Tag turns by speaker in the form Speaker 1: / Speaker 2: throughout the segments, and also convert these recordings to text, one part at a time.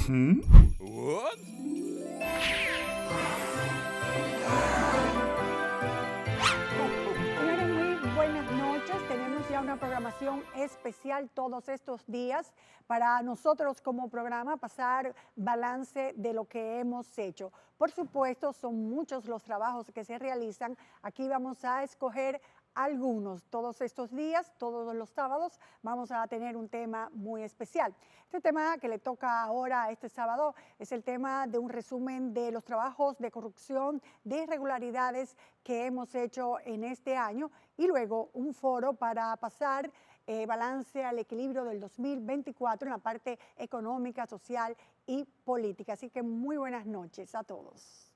Speaker 1: What?
Speaker 2: Señores, muy buenas noches. Tenemos ya una programación especial todos estos días para nosotros como programa pasar balance de lo que hemos hecho. Por supuesto, son muchos los trabajos que se realizan. Aquí vamos a escoger algunos. Todos estos días, todos los sábados, vamos a tener un tema muy especial. Este tema que le toca ahora este sábado es el tema de un resumen de los trabajos de corrupción, de irregularidades que hemos hecho en este año y luego un foro para pasar balance al equilibrio del 2024 en la parte económica, social y política. Así que muy buenas noches a todos.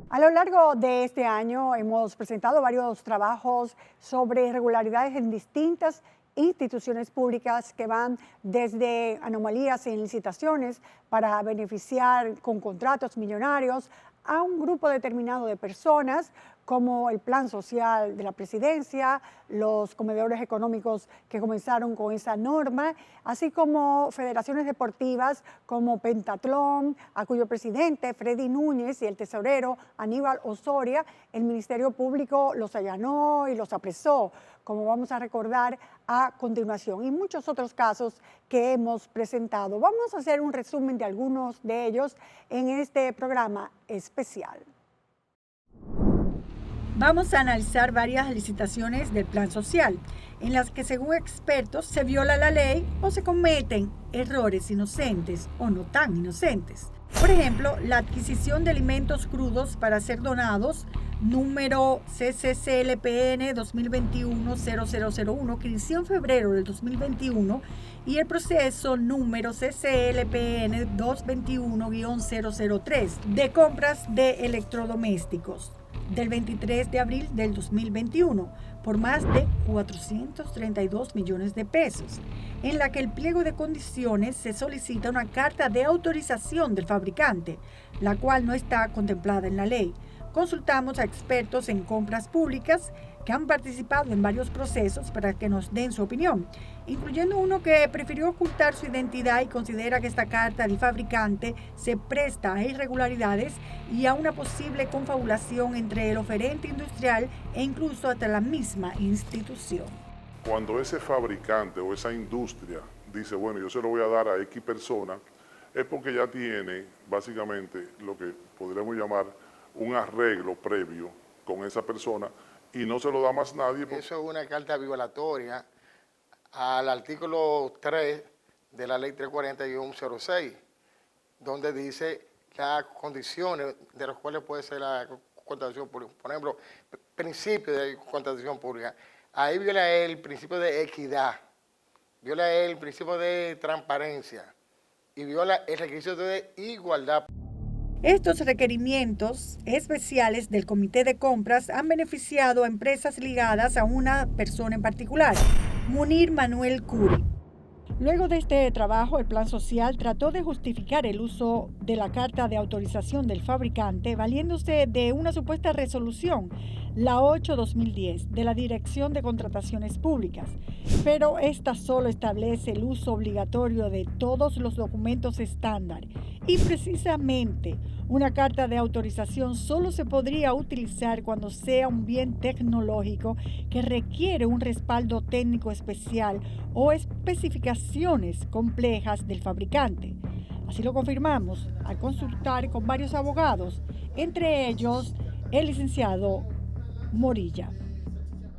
Speaker 2: A lo largo de este año hemos presentado varios trabajos sobre irregularidades en distintas instituciones públicas que van desde anomalías en licitaciones para beneficiar con contratos millonarios a un grupo determinado de personas, como el plan social de la presidencia, los comedores económicos que comenzaron con esa norma, así como federaciones deportivas como Pentatlón, a cuyo presidente Freddy Núñez y el tesorero Aníbal Osoria, el Ministerio Público los allanó y los apresó, como vamos a recordar a continuación, y muchos otros casos que hemos presentado. Vamos a hacer un resumen de algunos de ellos en este programa especial. Vamos a analizar varias licitaciones del plan social, en las que según expertos se viola la ley o se cometen errores inocentes o no tan inocentes. Por ejemplo, la adquisición de alimentos crudos para ser donados, número CCCLPN 2021-0001, que inició en febrero del 2021, y el proceso número CCLPN 221-003 de compras de electrodomésticos del 23 de abril del 2021 por más de 432 millones de pesos, en la que el pliego de condiciones se solicita una carta de autorización del fabricante, la cual no está contemplada en la ley. Consultamos a expertos en compras públicas que han participado en varios procesos para que nos den su opinión, incluyendo uno que prefirió ocultar su identidad y considera que esta carta del fabricante se presta a irregularidades y a una posible confabulación entre el oferente industrial e incluso hasta la misma institución.
Speaker 3: Cuando ese fabricante o esa industria dice, bueno, yo se lo voy a dar a X persona, es porque ya tiene básicamente lo que podríamos llamar un arreglo previo con esa persona y no se lo da más nadie.
Speaker 4: Eso es una carta violatoria al artículo 3 de la ley 340-06, donde dice las condiciones de las cuales puede ser la contratación pública. Por ejemplo, principio de contratación pública. Ahí viola el principio de equidad, viola el principio de transparencia y viola el requisito de igualdad.
Speaker 2: Estos requerimientos especiales del Comité de Compras han beneficiado a empresas ligadas a una persona en particular, Munir Manuel Curi. Luego de este trabajo, el Plan Social trató de justificar el uso de la carta de autorización del fabricante valiéndose de una supuesta resolución, la 8-2010, de la Dirección de Contrataciones Públicas, pero esta solo establece el uso obligatorio de todos los documentos estándar y precisamente una carta de autorización solo se podría utilizar cuando sea un bien tecnológico que requiere un respaldo técnico especial o especificaciones complejas del fabricante. Así lo confirmamos al consultar con varios abogados, entre ellos el licenciado Morilla.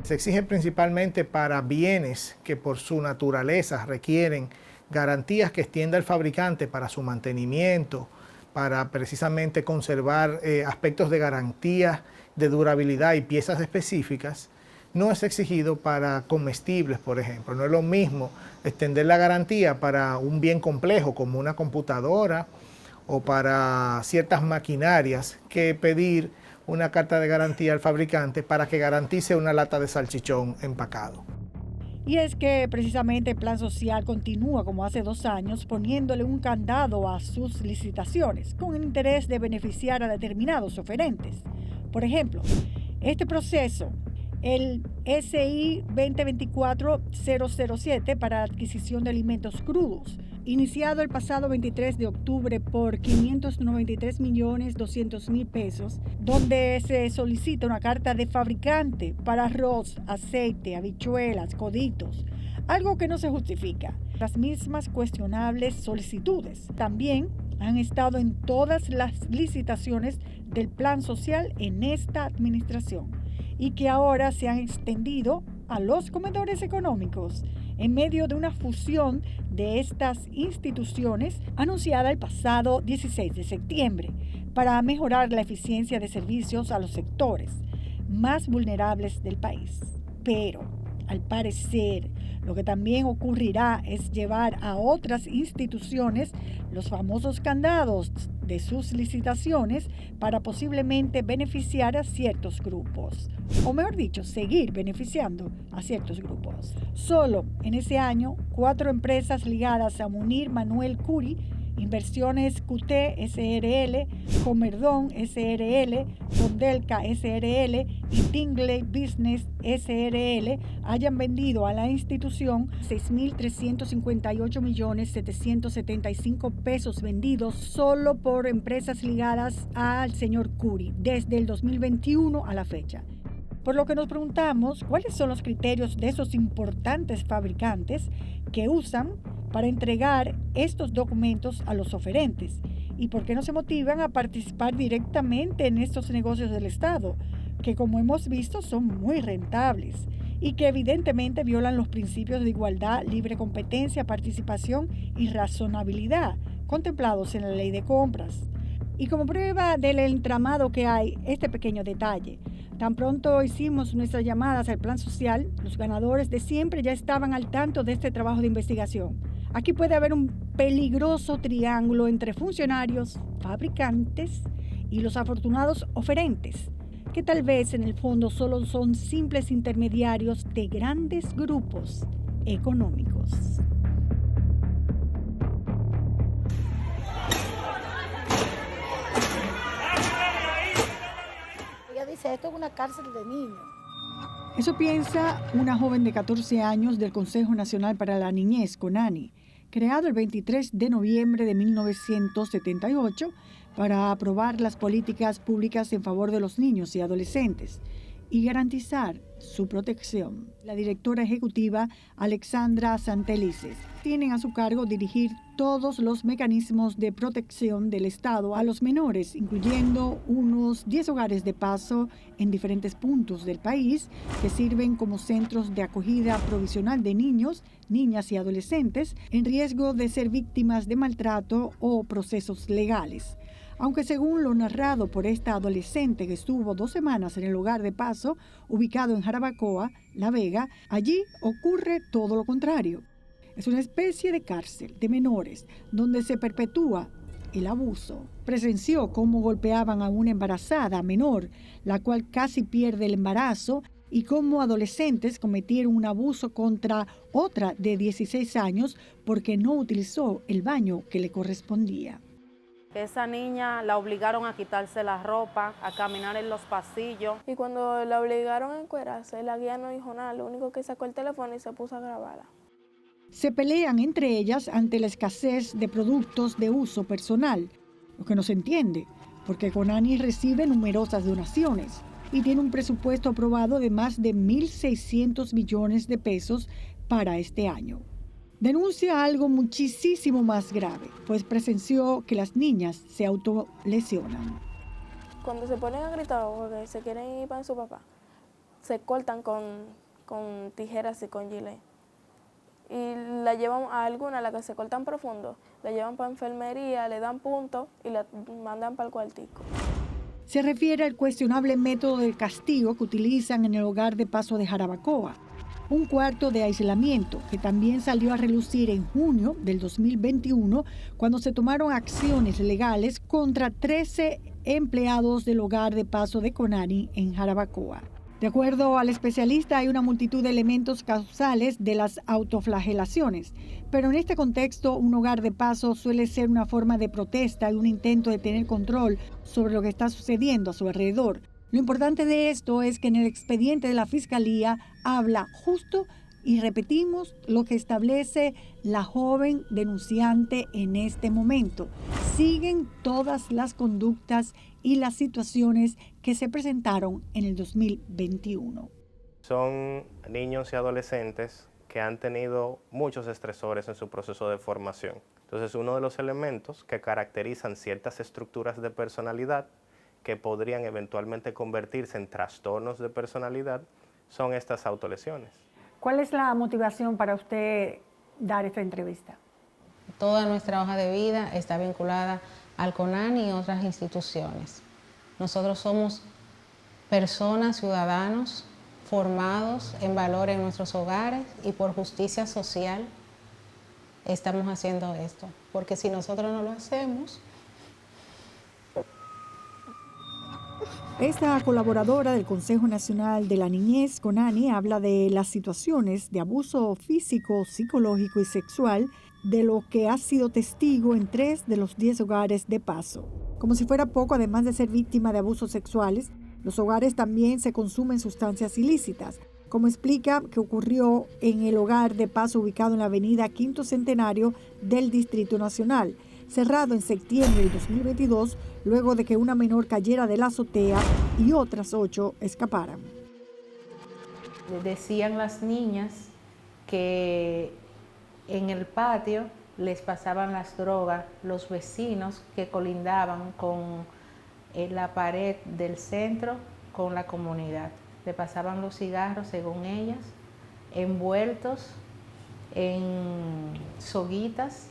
Speaker 5: Se exige principalmente para bienes que por su naturaleza requieren garantías que extienda el fabricante para su mantenimiento, para precisamente conservar aspectos de garantía, de durabilidad y piezas específicas. No es exigido para comestibles, por ejemplo. No es lo mismo extender la garantía para un bien complejo como una computadora o para ciertas maquinarias que pedir una carta de garantía al fabricante para que garantice una lata de salchichón empacado.
Speaker 2: Y es que precisamente el Plan Social continúa como hace 2 años poniéndole un candado a sus licitaciones con el interés de beneficiar a determinados oferentes. Por ejemplo, este proceso, el SI 2024-007 para la adquisición de alimentos crudos, iniciado el pasado 23 de octubre por 593.200.000 pesos, donde se solicita una carta de fabricante para arroz, aceite, habichuelas, coditos, algo que no se justifica. Las mismas cuestionables solicitudes también han estado en todas las licitaciones del plan social en esta administración y que ahora se han extendido a los comedores económicos en medio de una fusión de estas instituciones anunciada el pasado 16 de septiembre para mejorar la eficiencia de servicios a los sectores más vulnerables del país. Pero, al parecer, lo que también ocurrirá es llevar a otras instituciones los famosos candados de sus licitaciones para posiblemente beneficiar a ciertos grupos, o mejor dicho, seguir beneficiando a ciertos grupos. Solo en ese año, 4 empresas ligadas a Munir Manuel Curi, Inversiones QT SRL, Comerdón SRL, Fondelca SRL y Tingley Business SRL hayan vendido a la institución 6.358.775 pesos vendidos solo por empresas ligadas al señor Curi desde el 2021 a la fecha. Por lo que nos preguntamos cuáles son los criterios de esos importantes fabricantes que usan para entregar estos documentos a los oferentes y por qué no se motivan a participar directamente en estos negocios del Estado, que como hemos visto son muy rentables y que evidentemente violan los principios de igualdad, libre competencia, participación y razonabilidad contemplados en la ley de compras. Y como prueba del entramado que hay, este pequeño detalle. Tan pronto hicimos nuestras llamadas al plan social, los ganadores de siempre ya estaban al tanto de este trabajo de investigación. Aquí puede haber un peligroso triángulo entre funcionarios, fabricantes y los afortunados oferentes, que tal vez en el fondo solo son simples intermediarios de grandes grupos económicos.
Speaker 1: Ella dice, esto es una cárcel de niños.
Speaker 2: Eso piensa una joven de 14 años del Consejo Nacional para la Niñez, CONANI, creado el 23 de noviembre de 1978 para aprobar las políticas públicas en favor de los niños y adolescentes y garantizar su protección. La directora ejecutiva, Alexandra Santelices, tiene a su cargo dirigir todos los mecanismos de protección del Estado a los menores, incluyendo unos 10 hogares de paso en diferentes puntos del país que sirven como centros de acogida provisional de niños, niñas y adolescentes en riesgo de ser víctimas de maltrato o procesos legales. Aunque según lo narrado por esta adolescente que estuvo 2 semanas en el hogar de paso, ubicado en Jarabacoa, La Vega, allí ocurre todo lo contrario. Es una especie de cárcel de menores donde se perpetúa el abuso. Presenció cómo golpeaban a una embarazada menor, la cual casi pierde el embarazo, y cómo adolescentes cometieron un abuso contra otra de 16 años porque no utilizó el baño que le correspondía.
Speaker 6: Esa niña la obligaron a quitarse la ropa, a caminar en los pasillos.
Speaker 7: Y cuando la obligaron a encuerarse, la guía no dijo nada, lo único que sacó el teléfono y se puso a grabarla.
Speaker 2: Se pelean entre ellas ante la escasez de productos de uso personal, lo que no se entiende, porque CONANI recibe numerosas donaciones y tiene un presupuesto aprobado de más de 1.600 millones de pesos para este año. Denuncia algo muchísimo más grave, pues presenció que las niñas se autolesionan.
Speaker 7: Cuando se ponen a gritar porque se quieren ir para su papá, se cortan con tijeras y con gilet. Y la llevan a alguna, la que se cortan profundo, la llevan para enfermería, le dan puntos y la mandan para el cuartico.
Speaker 2: Se refiere al cuestionable método de castigo que utilizan en el hogar de paso de Jarabacoa. Un cuarto de aislamiento que también salió a relucir en junio del 2021 cuando se tomaron acciones legales contra 13 empleados del hogar de paso de CONANI en Jarabacoa. De acuerdo al especialista, hay una multitud de elementos causales de las autoflagelaciones, pero en este contexto un hogar de paso suele ser una forma de protesta y un intento de tener control sobre lo que está sucediendo a su alrededor. Lo importante de esto es que en el expediente de la Fiscalía habla justo Y repetimos lo que establece la joven denunciante en este momento. Siguen todas las conductas y las situaciones que se presentaron en el 2021.
Speaker 8: Son niños y adolescentes que han tenido muchos estresores en su proceso de formación. Entonces, uno de los elementos que caracterizan ciertas estructuras de personalidad que podrían eventualmente convertirse en trastornos de personalidad son estas autolesiones.
Speaker 2: ¿Cuál es la motivación para usted dar esta entrevista?
Speaker 9: Toda nuestra hoja de vida está vinculada al CONANI y otras instituciones. Nosotros somos personas, ciudadanos, formados en valor en nuestros hogares y por justicia social estamos haciendo esto. Porque si nosotros no lo hacemos...
Speaker 2: Esta colaboradora del Consejo Nacional de la Niñez, CONANI, habla de las situaciones de abuso físico, psicológico y sexual de lo que ha sido testigo en 3 de los 10 hogares de Paso. Como si fuera poco, además de ser víctima de abusos sexuales, los hogares también se consumen sustancias ilícitas, como explica que ocurrió en el hogar de Paso ubicado en la avenida Quinto Centenario del Distrito Nacional, cerrado en septiembre del 2022, luego de que una menor cayera de la azotea y otras 8 escaparan.
Speaker 10: Decían las niñas que en el patio les pasaban las drogas los vecinos que colindaban con la pared del centro con la comunidad. Le pasaban los cigarros, según ellas, envueltos en soguitas,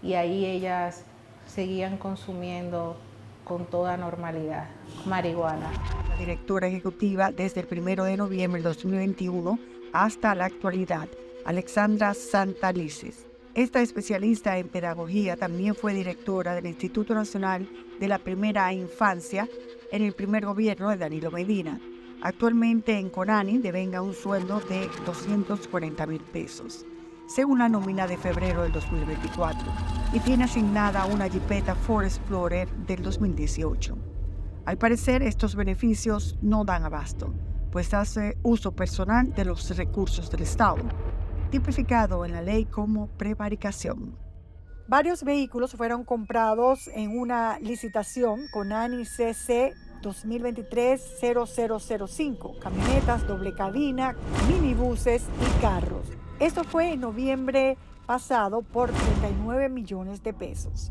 Speaker 10: y ahí ellas seguían consumiendo con toda normalidad marihuana.
Speaker 2: La directora ejecutiva desde el 1 de noviembre de 2021 hasta la actualidad, Alexandra Santalices. Esta especialista en pedagogía también fue directora del Instituto Nacional de la Primera Infancia en el primer gobierno de Danilo Medina. Actualmente en CONANI devenga un sueldo de 240,000 pesos, según la nómina de febrero del 2024, y tiene asignada una Jeepeta Ford Explorer del 2018. Al parecer, estos beneficios no dan abasto, pues hace uso personal de los recursos del Estado, tipificado en la ley como prevaricación. Varios vehículos fueron comprados en una licitación CONANI CC 2023-0005, camionetas, doble cabina, minibuses y carros. Esto fue en noviembre pasado por 39 millones de pesos.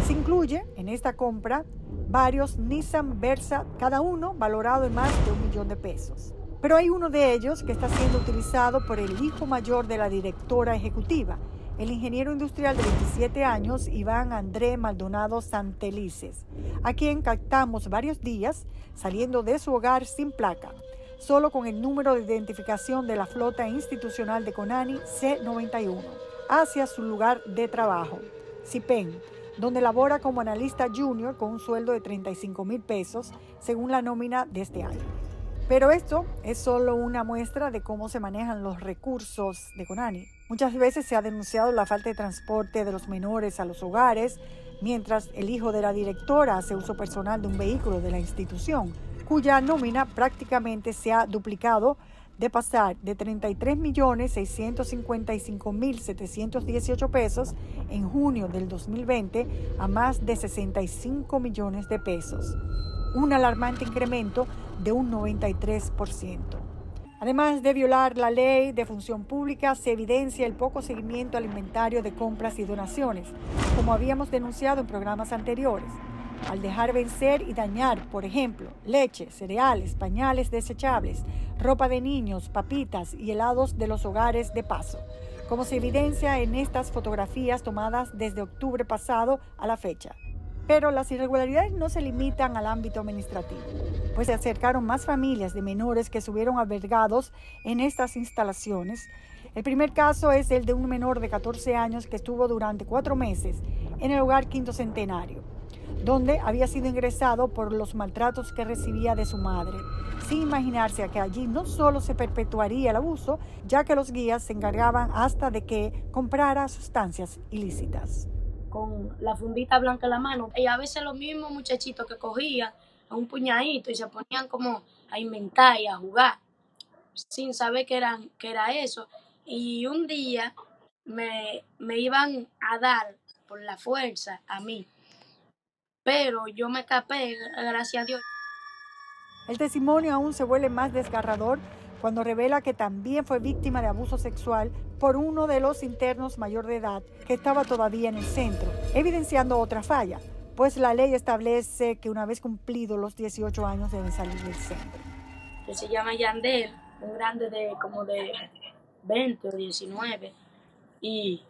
Speaker 2: Se incluye en esta compra varios Nissan Versa, cada uno valorado en más de 1 millón de pesos. Pero hay uno de ellos que está siendo utilizado por el hijo mayor de la directora ejecutiva, el ingeniero industrial de 27 años, Iván André Maldonado Santelices, a quien captamos varios días saliendo de su hogar sin placa, solo con el número de identificación de la flota institucional de CONANI C91, hacia su lugar de trabajo, CIPEN, donde labora como analista junior con un sueldo de 35,000 pesos, según la nómina de este año. Pero esto es solo una muestra de cómo se manejan los recursos de CONANI. Muchas veces se ha denunciado la falta de transporte de los menores a los hogares, mientras el hijo de la directora hace uso personal de un vehículo de la institución, cuya nómina prácticamente se ha duplicado de pasar de 33.655.718 pesos en junio del 2020 a más de 65 millones de pesos. Un alarmante incremento de un 93%. Además de violar la ley de función pública, se evidencia el poco seguimiento al inventario de compras y donaciones, como habíamos denunciado en programas anteriores, al dejar vencer y dañar, por ejemplo, leche, cereales, pañales desechables, ropa de niños, papitas y helados de los hogares de Paso, como se evidencia en estas fotografías tomadas desde octubre pasado a la fecha. Pero las irregularidades no se limitan al ámbito administrativo, pues se acercaron más familias de menores que estuvieron albergados en estas instalaciones. El primer caso es el de un menor de 14 años que estuvo durante 4 meses en el hogar Quinto Centenario, donde había sido ingresado por los maltratos que recibía de su madre, sin imaginarse que allí no solo se perpetuaría el abuso, ya que los guías se encargaban hasta de que comprara sustancias ilícitas.
Speaker 11: Con la fundita blanca en la mano. Y a veces los mismos muchachitos que cogían a un puñadito y se ponían como a inventar y a jugar, sin saber qué era eso. Y un día me iban a dar por la fuerza a mí, pero yo me escapé, gracias a Dios.
Speaker 2: El testimonio aún se vuelve más desgarrador cuando revela que también fue víctima de abuso sexual por uno de los internos mayor de edad que estaba todavía en el centro, evidenciando otra falla, pues la ley establece que una vez cumplidos los 18 años deben salir del centro.
Speaker 11: Que se llama Yandel, un grande de como de 20 o 19, y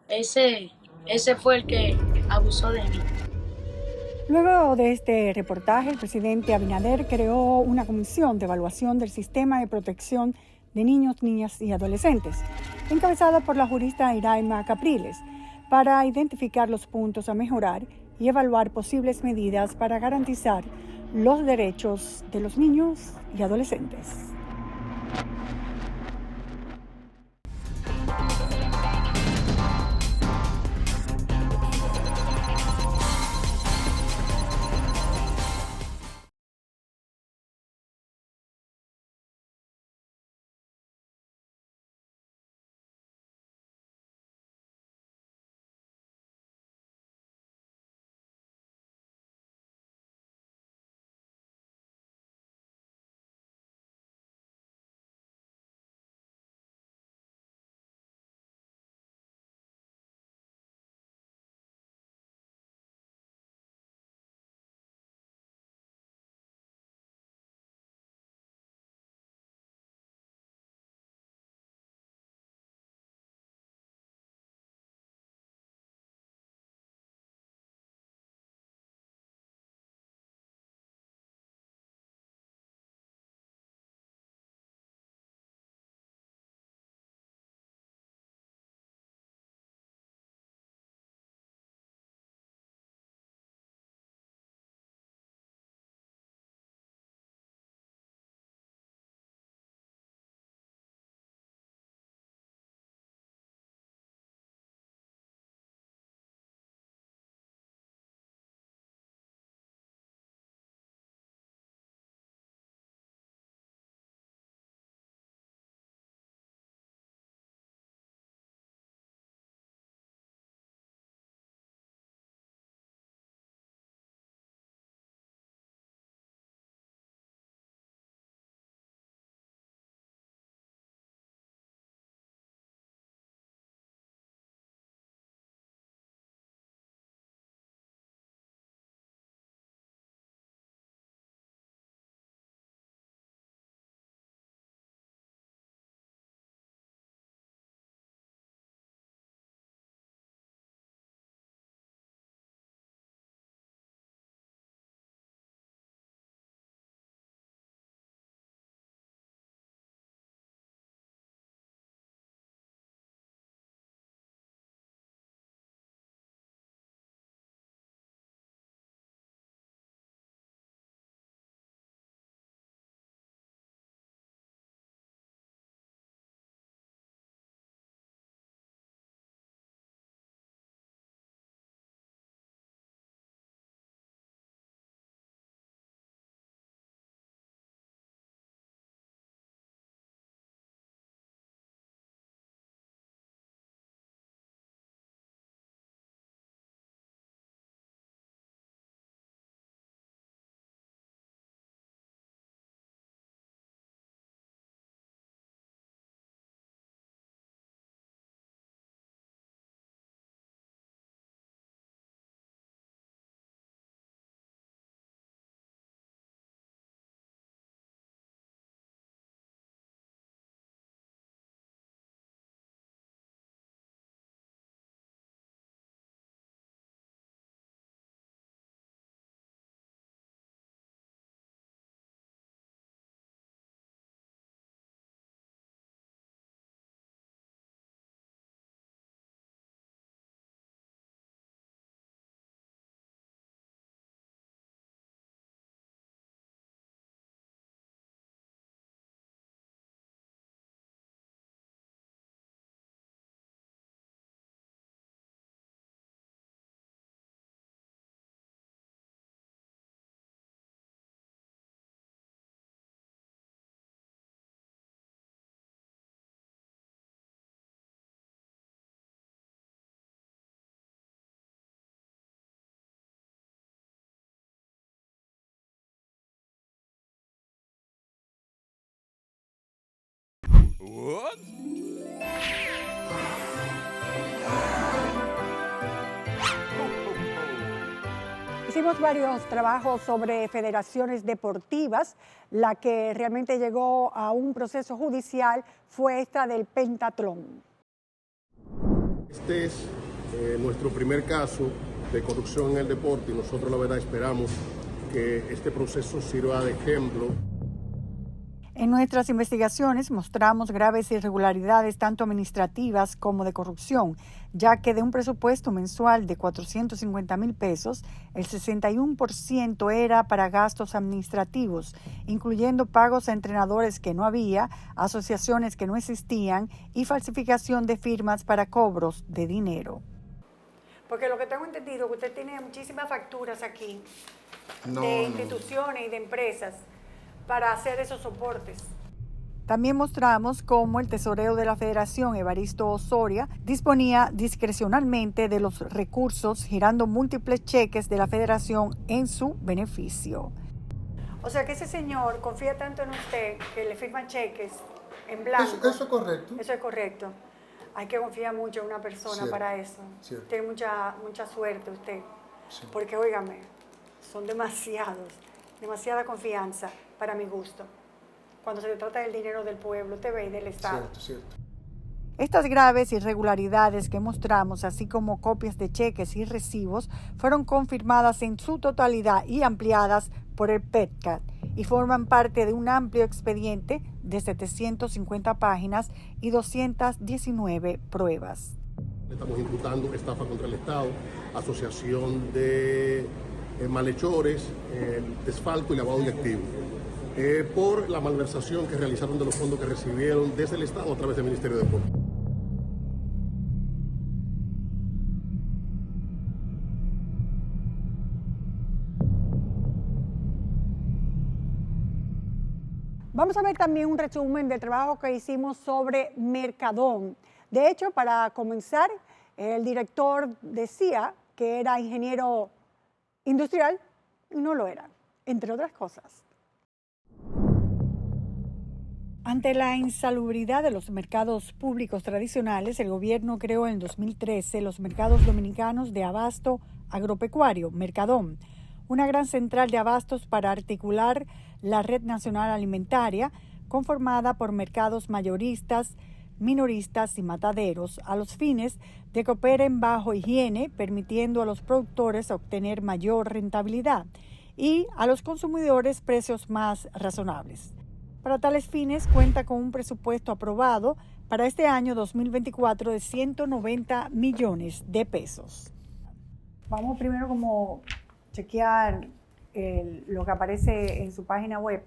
Speaker 11: ese fue el que abusó de mí.
Speaker 2: Luego de este reportaje, el presidente Abinader creó una comisión de evaluación del sistema de protección de niños, niñas y adolescentes, encabezada por la jurista Iraima Capriles, para identificar los puntos a mejorar y evaluar posibles medidas para garantizar los derechos de los niños y adolescentes. Hicimos varios trabajos sobre federaciones deportivas. La que realmente llegó a un proceso judicial fue esta del pentatlón.
Speaker 12: Este es nuestro primer caso de corrupción en el deporte y nosotros la verdad esperamos que este proceso sirva de ejemplo.
Speaker 2: En nuestras investigaciones mostramos graves irregularidades tanto administrativas como de corrupción, ya que de un presupuesto mensual de 450,000 pesos, el 61% era para gastos administrativos, incluyendo pagos a entrenadores que no había, asociaciones que no existían y falsificación de firmas para cobros de dinero. Porque lo que tengo entendido es que usted tiene muchísimas facturas aquí de instituciones y de empresas para hacer esos soportes. También mostramos cómo el tesorero de la Federación, Evaristo Osoria, disponía discrecionalmente de los recursos, girando múltiples cheques de la Federación en su beneficio. O sea que ese señor confía tanto en usted que le firman cheques en blanco.
Speaker 13: Eso es correcto.
Speaker 2: Eso es correcto. Hay que confiar mucho en una persona para eso.
Speaker 13: Cierto.
Speaker 2: Tiene mucha suerte usted.
Speaker 13: Sí.
Speaker 2: Porque, óigame, son demasiada confianza para mi gusto. Cuando se trata del dinero del pueblo, te ve, y del Estado.
Speaker 13: Cierto.
Speaker 2: Estas graves irregularidades que mostramos, así como copias de cheques y recibos, fueron confirmadas en su totalidad y ampliadas por el PETCAT y forman parte de un amplio expediente de 750 páginas y 219 pruebas.
Speaker 12: Estamos imputando estafa contra el Estado, asociación de malhechores, desfalco y lavado de activos, por la malversación que realizaron de los fondos que recibieron desde el Estado a través del Ministerio de Deportes.
Speaker 2: Vamos a ver también un resumen del trabajo que hicimos sobre Mercadón. De hecho, para comenzar, el director decía que era ingeniero industrial y no lo era, entre otras cosas. Ante la insalubridad de los mercados públicos tradicionales, el gobierno creó en 2013 los mercados dominicanos de abasto agropecuario, Mercadón, una gran central de abastos para articular la red nacional alimentaria, conformada por mercados mayoristas, minoristas y mataderos, a los fines de que operen bajo higiene, permitiendo a los productores obtener mayor rentabilidad y a los consumidores precios más razonables. Para tales fines, cuenta con un presupuesto aprobado para este año 2024 de 190 millones de pesos. Vamos primero como chequear lo que aparece en su página web,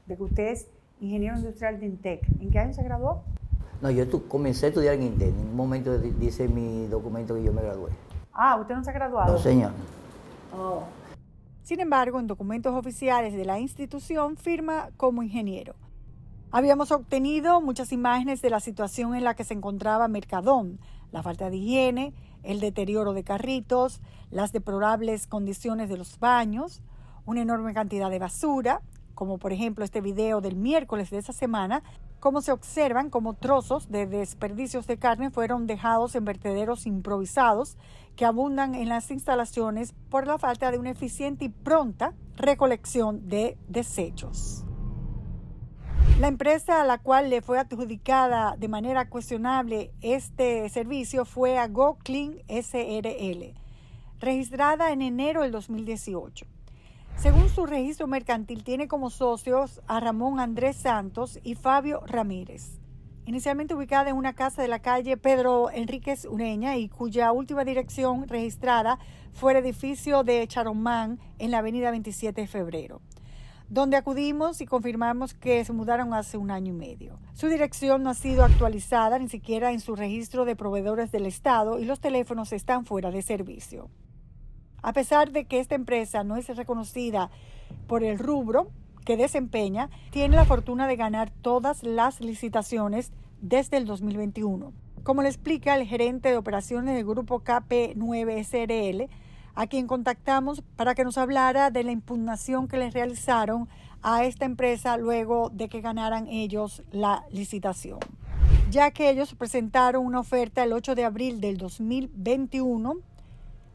Speaker 2: de que usted es ingeniero industrial de INTEC. ¿En qué año se graduó?
Speaker 14: No, yo comencé a estudiar en INTEC. En un momento dice mi documento que yo me gradué.
Speaker 2: Ah, ¿usted no se ha graduado?
Speaker 14: No, señor.
Speaker 2: Oh. Sin embargo, en documentos oficiales de la institución firma como ingeniero. Habíamos obtenido muchas imágenes de la situación en la que se encontraba Mercadón, la falta de higiene, el deterioro de carritos, las deplorables condiciones de los baños, una enorme cantidad de basura, como por ejemplo este video del miércoles de esa semana, como se observan como trozos de desperdicios de carne fueron dejados en vertederos improvisados que abundan en las instalaciones por la falta de una eficiente y pronta recolección de desechos. La empresa a la cual le fue adjudicada de manera cuestionable este servicio fue a Go Clean SRL, registrada en enero del 2018. Según su registro mercantil, tiene como socios a Ramón Andrés Santos y Fabio Ramírez. Inicialmente ubicada en una casa de la calle Pedro Enríquez Ureña y cuya última dirección registrada fue el edificio de Charomán en la avenida 27 de febrero, donde acudimos y confirmamos que se mudaron hace 1 año y medio. Su dirección no ha sido actualizada ni siquiera en su registro de proveedores del Estado y los teléfonos están fuera de servicio. A pesar de que esta empresa no es reconocida por el rubro que desempeña, tiene la fortuna de ganar todas las licitaciones desde el 2021. Como le explica el gerente de operaciones del grupo KP9 SRL, a quien contactamos para que nos hablara de la impugnación que le realizaron a esta empresa luego de que ganaran ellos la licitación, ya que ellos presentaron una oferta el 8 de abril del 2021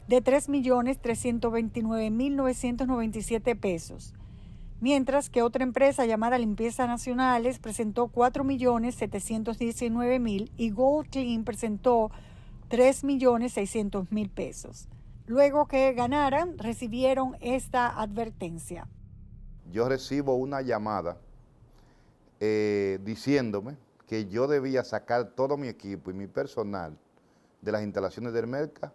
Speaker 2: de 3.329.997 pesos, mientras que otra empresa llamada Limpieza Nacionales presentó 4.719.000 y Gold Clean presentó 3.600.000 pesos. Luego que ganaran, recibieron esta advertencia.
Speaker 13: Yo recibo una llamada diciéndome que yo debía sacar todo mi equipo y mi personal de las instalaciones del Merca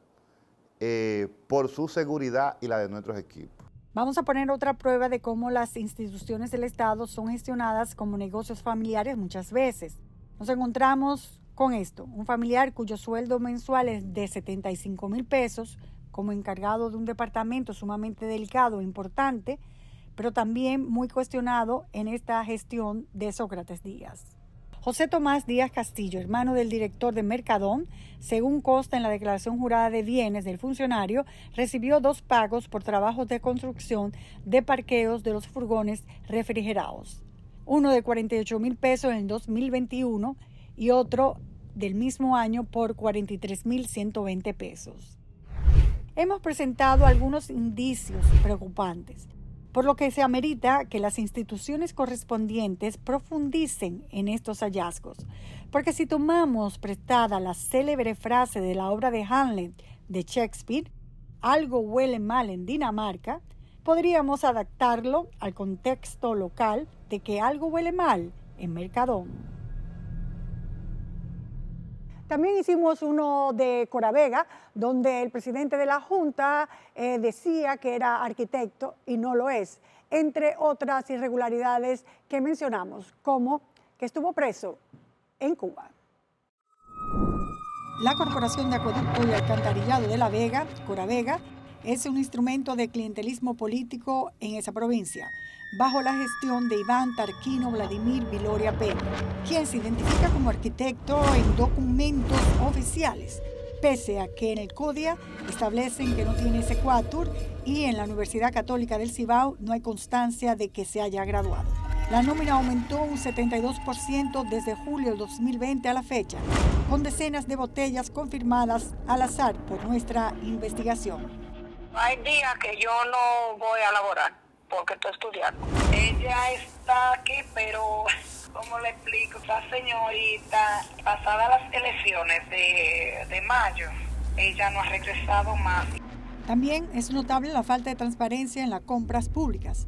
Speaker 13: por su seguridad y la de nuestros equipos.
Speaker 2: Vamos a poner otra prueba de cómo las instituciones del Estado son gestionadas como negocios familiares muchas veces. Nos encontramos con esto: un familiar cuyo sueldo mensual es de 75.000 pesos, como encargado de un departamento sumamente delicado e importante, pero también muy cuestionado en esta gestión de Sócrates Díaz. José Tomás Díaz Castillo, hermano del director de Mercadón, según consta en la declaración jurada de bienes del funcionario, recibió 2 pagos por trabajos de construcción de parqueos de los furgones refrigerados. Uno de 48.000 pesos en el 2021 y otro del mismo año por 43.120 pesos. Hemos presentado algunos indicios preocupantes, por lo que se amerita que las instituciones correspondientes profundicen en estos hallazgos, porque si tomamos prestada la célebre frase de la obra de Hamlet de Shakespeare, algo huele mal en Dinamarca, podríamos adaptarlo al contexto local de que algo huele mal en Mercadón. También hicimos uno de Coravega, donde el presidente de la Junta decía que era arquitecto y no lo es, entre otras irregularidades que mencionamos, como que estuvo preso en Cuba. La Corporación de Acueducto y Alcantarillado de La Vega, Coravega, es un instrumento de clientelismo político en esa provincia, bajo la gestión de Iván Tarquino Vladimir Viloria Peña, quien se identifica como arquitecto en documentos oficiales, pese a que en el CODIA establecen que no tiene ese quatur y en la Universidad Católica del Cibao no hay constancia de que se haya graduado. La nómina aumentó un 72% desde julio del 2020 a la fecha, con decenas de botellas confirmadas al azar por nuestra investigación.
Speaker 15: Hay días que yo no voy a laborar porque estoy estudiando. Ella está aquí, pero ¿cómo le explico? Esta señorita, pasadas las elecciones de mayo, ella no ha regresado más.
Speaker 2: También es notable la falta de transparencia en las compras públicas.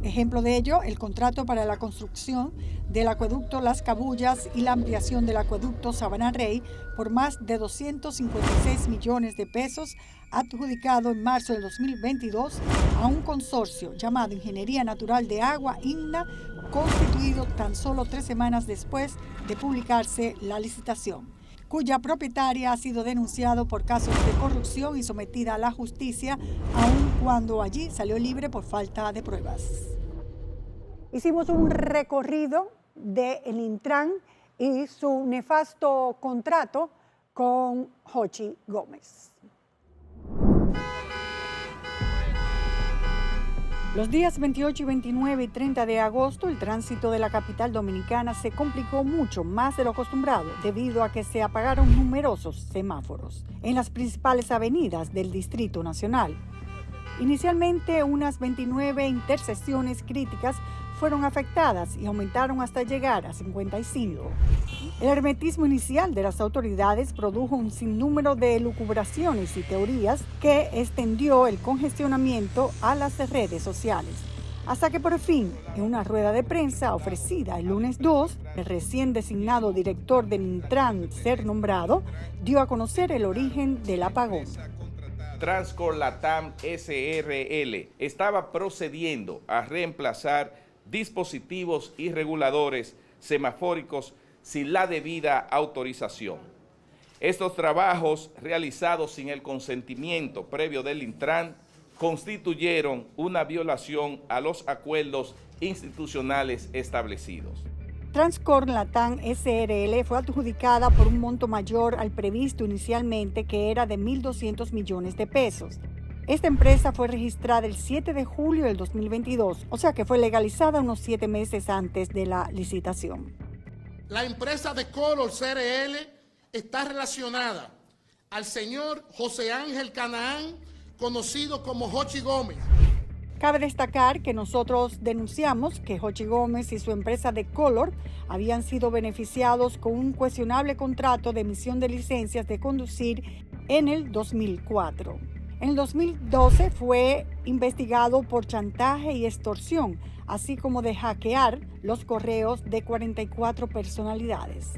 Speaker 2: Ejemplo de ello, el contrato para la construcción del acueducto Las Cabullas y la ampliación del acueducto Sabana Rey por más de 256 millones de pesos, adjudicado en marzo del 2022 a un consorcio llamado Ingeniería Natural de Agua, INNA, constituido tan solo 3 semanas después de publicarse la licitación, cuya propietaria ha sido denunciado por casos de corrupción y sometida a la justicia, aun cuando allí salió libre por falta de pruebas.
Speaker 16: Hicimos un recorrido del Intran y su nefasto contrato con Jochi Gómez.
Speaker 2: Los días 28 y 29 y 30 de agosto, el tránsito de la capital dominicana se complicó mucho más de lo acostumbrado debido a que se apagaron numerosos semáforos en las principales avenidas del Distrito Nacional. Inicialmente, unas 29 intersecciones críticas fueron afectadas y aumentaron hasta llegar a 55. El hermetismo inicial de las autoridades produjo un sinnúmero de elucubraciones y teorías que extendió el congestionamiento a las redes sociales, hasta que por fin, en una rueda de prensa ofrecida el lunes 2, el recién designado director del Intran ser nombrado, dio a conocer el origen del apagón.
Speaker 17: Transcor Latam SRL estaba procediendo a reemplazar dispositivos y reguladores semafóricos sin la debida autorización. Estos trabajos, realizados sin el consentimiento previo del Intran, constituyeron una violación a los acuerdos institucionales establecidos.
Speaker 2: Transcor Latam SRL fue adjudicada por un monto mayor al previsto inicialmente, que era de 1.200 millones de pesos. Esta empresa fue registrada el 7 de julio del 2022, o sea que fue legalizada unos 7 meses antes de la licitación.
Speaker 18: La empresa de Color CRL está relacionada al señor José Ángel Canaán, conocido como Hochi Gómez.
Speaker 2: Cabe destacar que nosotros denunciamos que Hochi Gómez y su empresa de Color habían sido beneficiados con un cuestionable contrato de emisión de licencias de conducir en el 2004. En el 2012 fue investigado por chantaje y extorsión, así como de hackear los correos de 44 personalidades.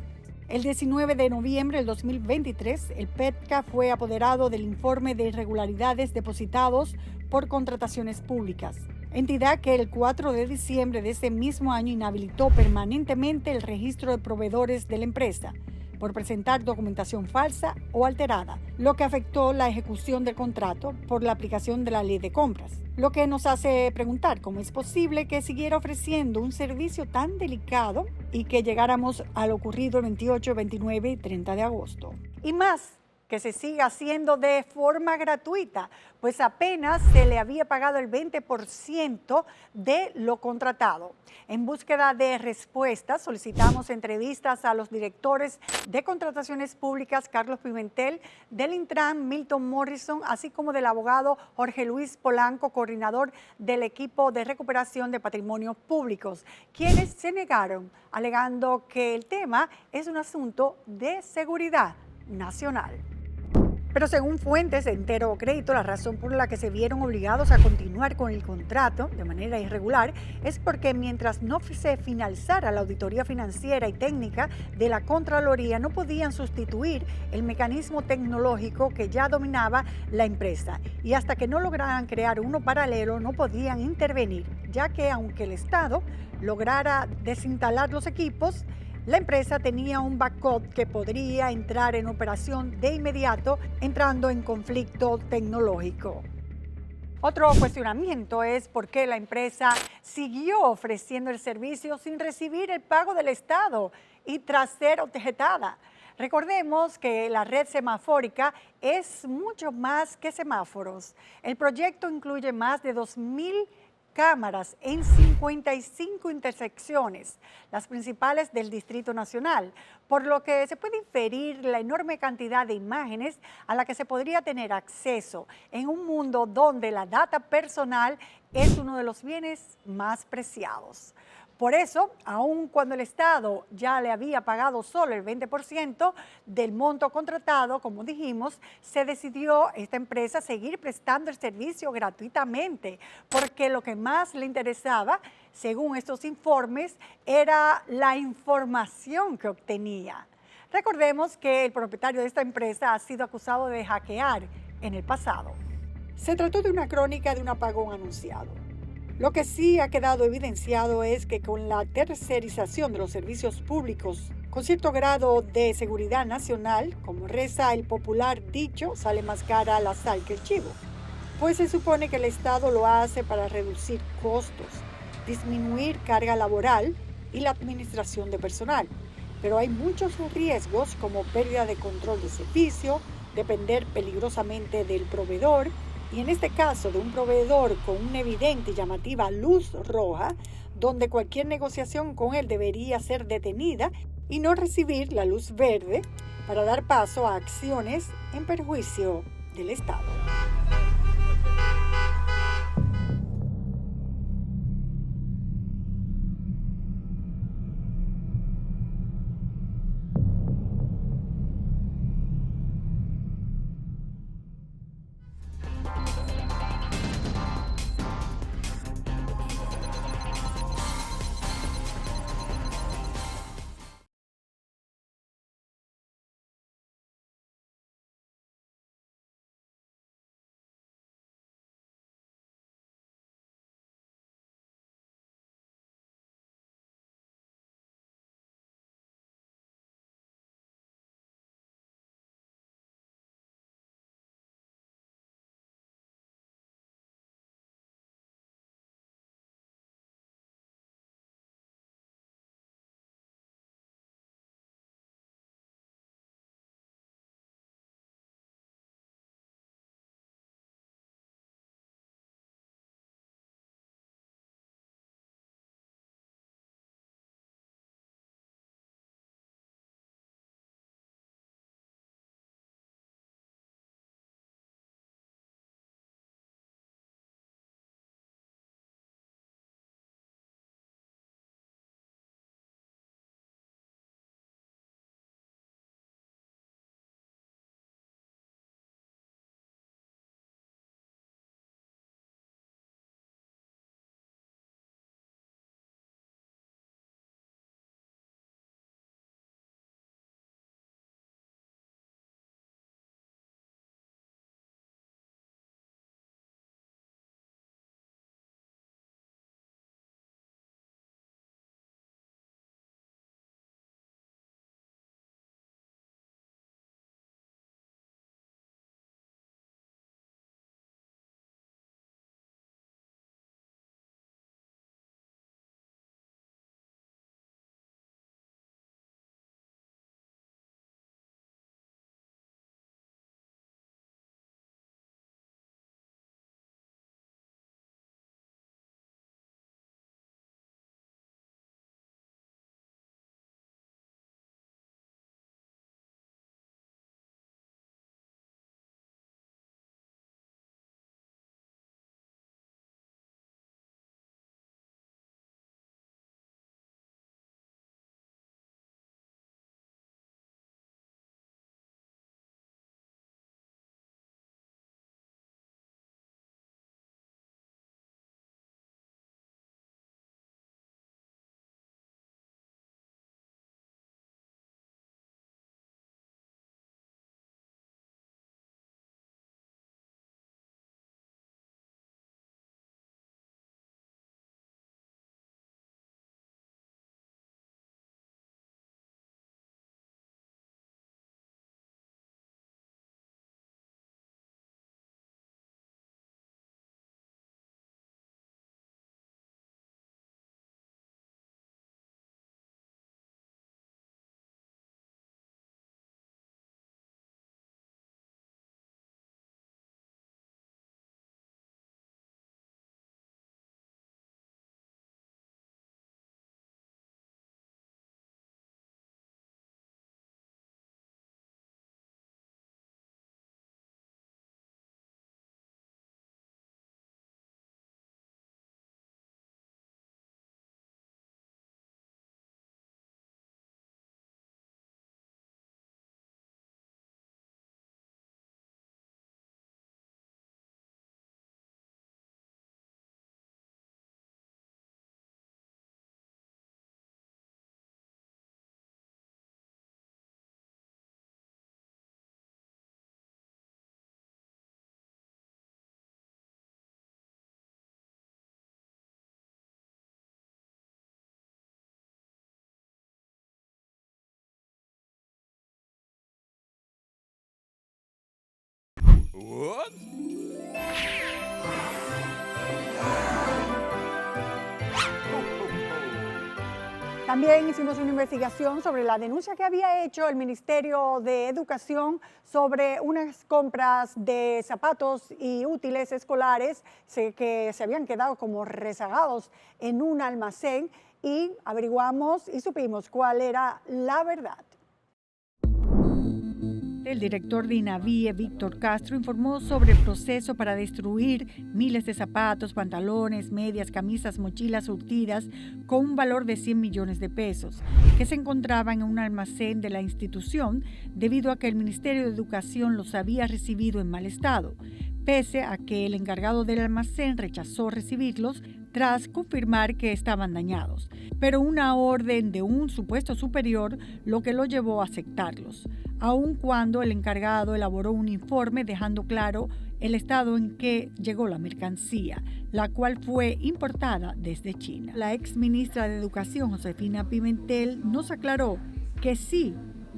Speaker 2: El 19 de noviembre del 2023, el PETCA fue apoderado del informe de irregularidades depositados por contrataciones públicas, entidad que el 4 de diciembre de ese mismo año inhabilitó permanentemente el registro de proveedores de la empresa por presentar documentación falsa o alterada, lo que afectó la ejecución del contrato por la aplicación de la ley de compras. Lo que nos hace preguntar cómo es posible que siguiera ofreciendo un servicio tan delicado y que llegáramos a lo ocurrido el 28, 29 y 30 de agosto. Y más, que se siga haciendo de forma gratuita, pues apenas se le había pagado el 20% de lo contratado. En búsqueda de respuestas, solicitamos entrevistas a los directores de contrataciones públicas, Carlos Pimentel, del Intran, Milton Morrison, así como del abogado Jorge Luis Polanco, coordinador del equipo de recuperación de patrimonios públicos, quienes se negaron, alegando que el tema es un asunto de seguridad nacional. Pero según fuentes de Entero Crédito, la razón por la que se vieron obligados a continuar con el contrato de manera irregular es porque mientras no se finalizara la auditoría financiera y técnica de la Contraloría, no podían sustituir el mecanismo tecnológico que ya dominaba la empresa. Y hasta que no lograran crear uno paralelo, no podían intervenir, ya que aunque el Estado lograra desinstalar los equipos, la empresa tenía un backup que podría entrar en operación de inmediato, entrando en conflicto tecnológico. Otro cuestionamiento es por qué la empresa siguió ofreciendo el servicio sin recibir el pago del Estado y tras ser objetada. Recordemos que la red semafórica es mucho más que semáforos. El proyecto incluye más de 2.000 cámaras en 55 intersecciones, las principales del Distrito Nacional, por lo que se puede inferir la enorme cantidad de imágenes a la que se podría tener acceso en un mundo donde la data personal es uno de los bienes más preciados. Por eso, aun cuando el Estado ya le había pagado solo el 20% del monto contratado, como dijimos, se decidió esta empresa seguir prestando el servicio gratuitamente, porque lo que más le interesaba, según estos informes, era la información que obtenía. Recordemos que el propietario de esta empresa ha sido acusado de hackear en el pasado. Se trató de una crónica de un apagón anunciado. Lo que sí ha quedado evidenciado es que con la tercerización de los servicios públicos, con cierto grado de seguridad nacional, como reza el popular dicho, sale más cara la sal que el chivo. Pues se supone que el Estado lo hace para reducir costos, disminuir carga laboral y la administración de personal. Pero hay muchos riesgos como pérdida de control de servicio, depender peligrosamente del proveedor, y en este caso de un proveedor con una evidente y llamativa luz roja, donde cualquier negociación con él debería ser detenida y no recibir la luz verde para dar paso a acciones en perjuicio del Estado.
Speaker 17: ¿What?
Speaker 2: También hicimos una investigación sobre la denuncia que había hecho el Ministerio de Educación sobre unas compras de zapatos y útiles escolares que se habían quedado como rezagados en un almacén, y averiguamos y supimos cuál era la verdad.
Speaker 19: El director de INAVIE, Víctor Castro, informó sobre el proceso para destruir miles de zapatos, pantalones, medias, camisas, mochilas surtidas con un valor de 100 millones de pesos, que se encontraban en un almacén de la institución debido a que el Ministerio de Educación los había recibido en mal estado, pese a que el encargado del almacén rechazó recibirlos tras confirmar que estaban dañados, pero una orden de un supuesto superior lo que lo llevó a aceptarlos, aun cuando el encargado elaboró un informe dejando claro el estado en que llegó la mercancía, la cual fue importada desde China. La ex ministra de Educación, Josefina Pimentel, nos aclaró que sí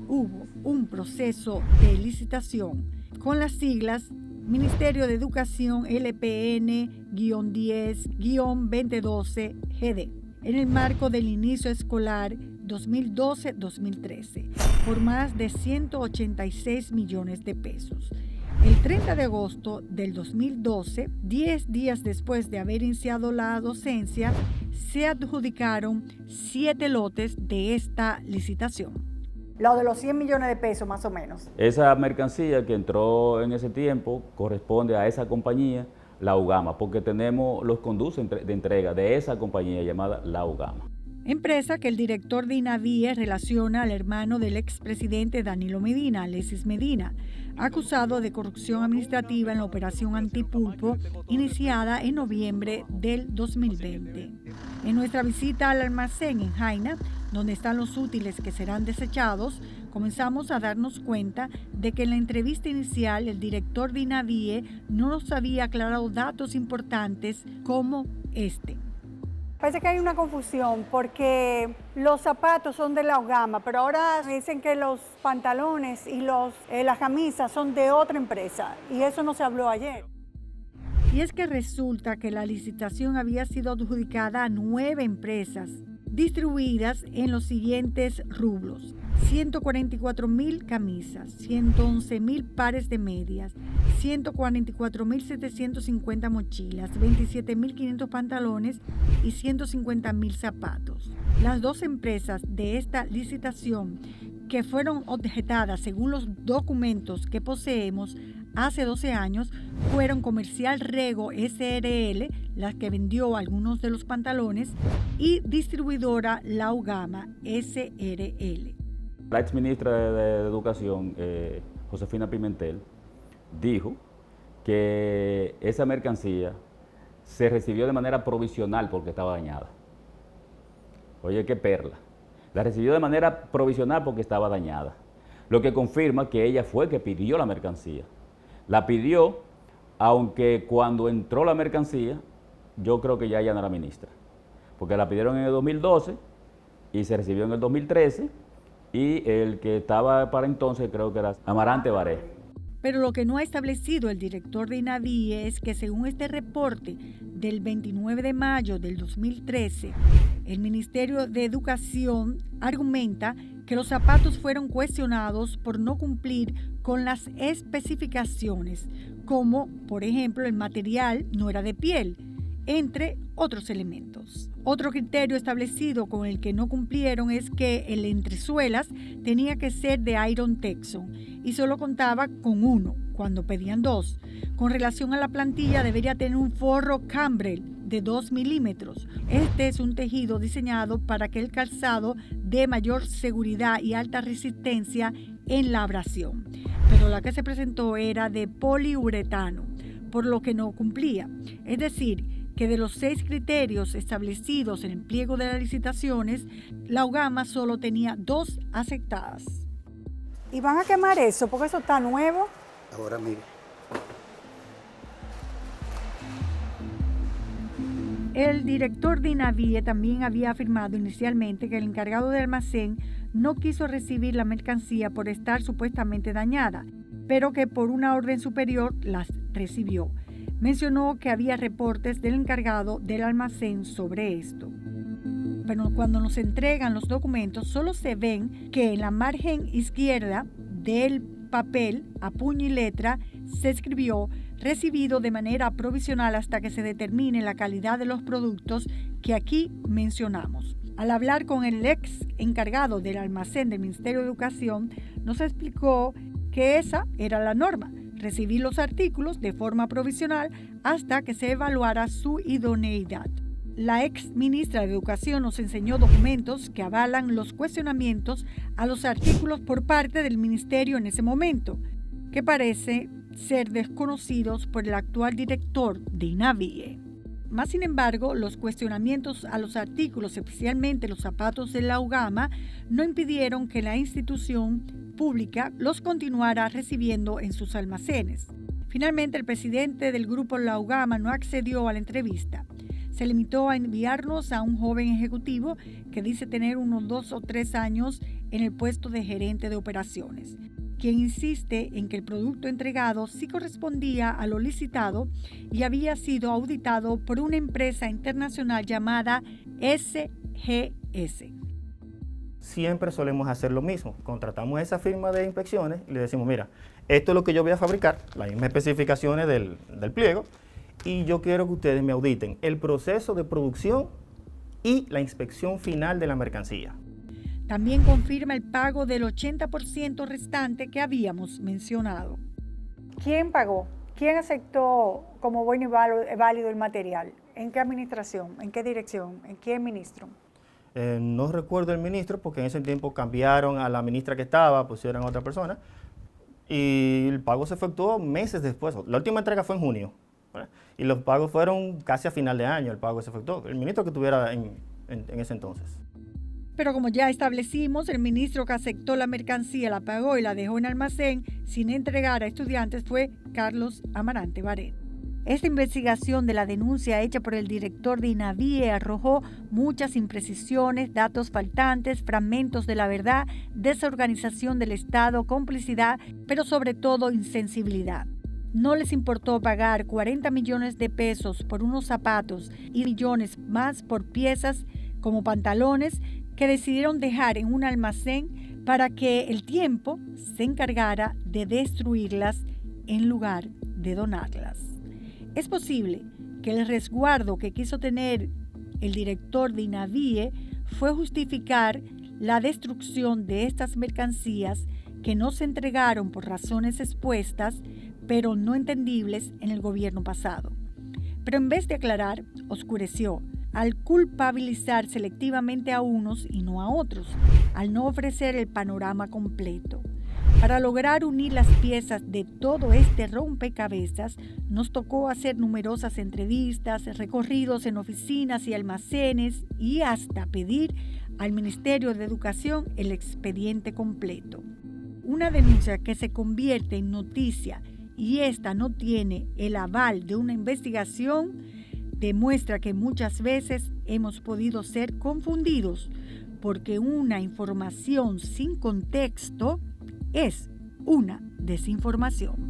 Speaker 19: hubo un proceso de licitación con las siglas Ministerio de Educación LPN-10-2012-GD en el marco del inicio escolar 2012-2013 por más de 186 millones de pesos. El 30 de agosto del 2012, 10 días después de haber iniciado la docencia, se adjudicaron 7 lotes de esta licitación.
Speaker 2: Lo de los 100 millones de pesos más o menos.
Speaker 20: Esa mercancía que entró en ese tiempo corresponde a esa compañía, La Ugama, porque tenemos los conductos de entrega de esa compañía llamada La Ugama.
Speaker 19: Empresa que el director de INAVIE relaciona al hermano del expresidente Danilo Medina, Alexis Medina, acusado de corrupción administrativa en la operación Antipulpo iniciada en noviembre del 2020. En nuestra visita al almacén en Jaina, donde están los útiles que serán desechados, comenzamos a darnos cuenta de que en la entrevista inicial el director de INAVIE no nos había aclarado datos importantes como este.
Speaker 2: Parece que hay una confusión porque los zapatos son de La Ugama, pero ahora dicen que los pantalones y las camisas son de otra empresa, y eso no se habló ayer.
Speaker 19: Y es que resulta que la licitación había sido adjudicada a 9 empresas, distribuidas en los siguientes rubros: 144,000 camisas, 111,000 pares de medias, 144,750 mochilas, 27,500 pantalones y 150,000 zapatos. Las 2 empresas de esta licitación que fueron objetadas según los documentos que poseemos hace 12 años fueron Comercial Rego SRL, la que vendió algunos de los pantalones, y distribuidora La Ugama SRL.
Speaker 20: La ex ministra de Educación, Josefina Pimentel, dijo que esa mercancía se recibió de manera provisional porque estaba dañada. Oye, qué perla. La recibió de manera provisional porque estaba dañada, lo que confirma que ella fue que pidió la mercancía. La pidió, aunque cuando entró la mercancía, yo creo que ya ella no era ministra, porque la pidieron en el 2012 y se recibió en el 2013, y el que estaba para entonces creo que era Amarante Baré.
Speaker 19: Pero lo que no ha establecido el director de INAVIE es que según este reporte del 29 de mayo del 2013, el Ministerio de Educación argumenta que los zapatos fueron cuestionados por no cumplir con las especificaciones, como por ejemplo el material no era de piel, entre otros elementos. Otro criterio establecido con el que no cumplieron es que el entresuelas tenía que ser de Iron Texon y solo contaba con 1 cuando pedían 2. Con relación a la plantilla debería tener un forro cambrel de 2 milímetros. Este es un tejido diseñado para que el calzado dé mayor seguridad y alta resistencia en la abrasión, pero la que se presentó era de poliuretano, por lo que no cumplía. Es decir, que de los 6 criterios establecidos en el pliego de las licitaciones, La Ugama solo tenía 2 aceptadas.
Speaker 2: ¿Y van a quemar eso porque eso está nuevo?
Speaker 21: Ahora mire.
Speaker 19: El director de INAVIE también había afirmado inicialmente que el encargado del almacén no quiso recibir la mercancía por estar supuestamente dañada, pero que por una orden superior las recibió. Mencionó que había reportes del encargado del almacén sobre esto. Pero cuando nos entregan los documentos, solo se ven que en la margen izquierda del papel, a puño y letra, se escribió recibido de manera provisional hasta que se determine la calidad de los productos que aquí mencionamos. Al hablar con el ex encargado del almacén del Ministerio de Educación, nos explicó que esa era la norma, recibir los artículos de forma provisional hasta que se evaluara su idoneidad. La ex ministra de Educación nos enseñó documentos que avalan los cuestionamientos a los artículos por parte del ministerio en ese momento, que parece ser desconocidos por el actual director de INAVIE. Más sin embargo, los cuestionamientos a los artículos, especialmente los zapatos de la UGAMA, no impidieron que la institución pública los continuara recibiendo en sus almacenes. Finalmente, el presidente del grupo La UGAMA no accedió a la entrevista. Se limitó a enviarnos a un joven ejecutivo que dice tener unos 2 o 3 años en el puesto de gerente de operaciones, quien insiste en que el producto entregado sí correspondía a lo licitado y había sido auditado por una empresa internacional llamada SGS.
Speaker 21: Siempre solemos hacer lo mismo, contratamos esa firma de inspecciones y le decimos, mira, esto es lo que yo voy a fabricar, las mismas especificaciones del pliego, y yo quiero que ustedes me auditen el proceso de producción y la inspección final de la mercancía.
Speaker 19: También confirma el pago del 80% restante que habíamos mencionado.
Speaker 2: ¿Quién pagó? ¿Quién aceptó como bueno y válido el material? ¿En qué administración? ¿En qué dirección? ¿En qué ministro?
Speaker 21: No recuerdo el ministro porque en ese tiempo cambiaron a la ministra que estaba, pusieron a otra persona y el pago se efectuó meses después. La última entrega fue en junio, ¿verdad? Y los pagos fueron casi a final de año, el pago se efectuó. El ministro que estuviera en ese entonces.
Speaker 19: Pero como ya establecimos, el ministro que aceptó la mercancía, la pagó y la dejó en almacén sin entregar a estudiantes fue Carlos Amarante Barén. Esta investigación de la denuncia hecha por el director de INAVIE arrojó muchas imprecisiones, datos faltantes, fragmentos de la verdad, desorganización del Estado, complicidad, pero sobre todo insensibilidad. No les importó pagar 40 millones de pesos por unos zapatos y millones más por piezas como pantalones que decidieron dejar en un almacén para que el tiempo se encargara de destruirlas en lugar de donarlas. Es posible que el resguardo que quiso tener el director de INAVIE fue justificar la destrucción de estas mercancías que no se entregaron por razones expuestas, pero no entendibles en el gobierno pasado. Pero en vez de aclarar, oscureció, al culpabilizar selectivamente a unos y no a otros, al no ofrecer el panorama completo. Para lograr unir las piezas de todo este rompecabezas, nos tocó hacer numerosas entrevistas, recorridos en oficinas y almacenes y hasta pedir al Ministerio de Educación el expediente completo. Una denuncia que se convierte en noticia y esta no tiene el aval de una investigación demuestra que muchas veces hemos podido ser confundidos porque una información sin contexto es una desinformación.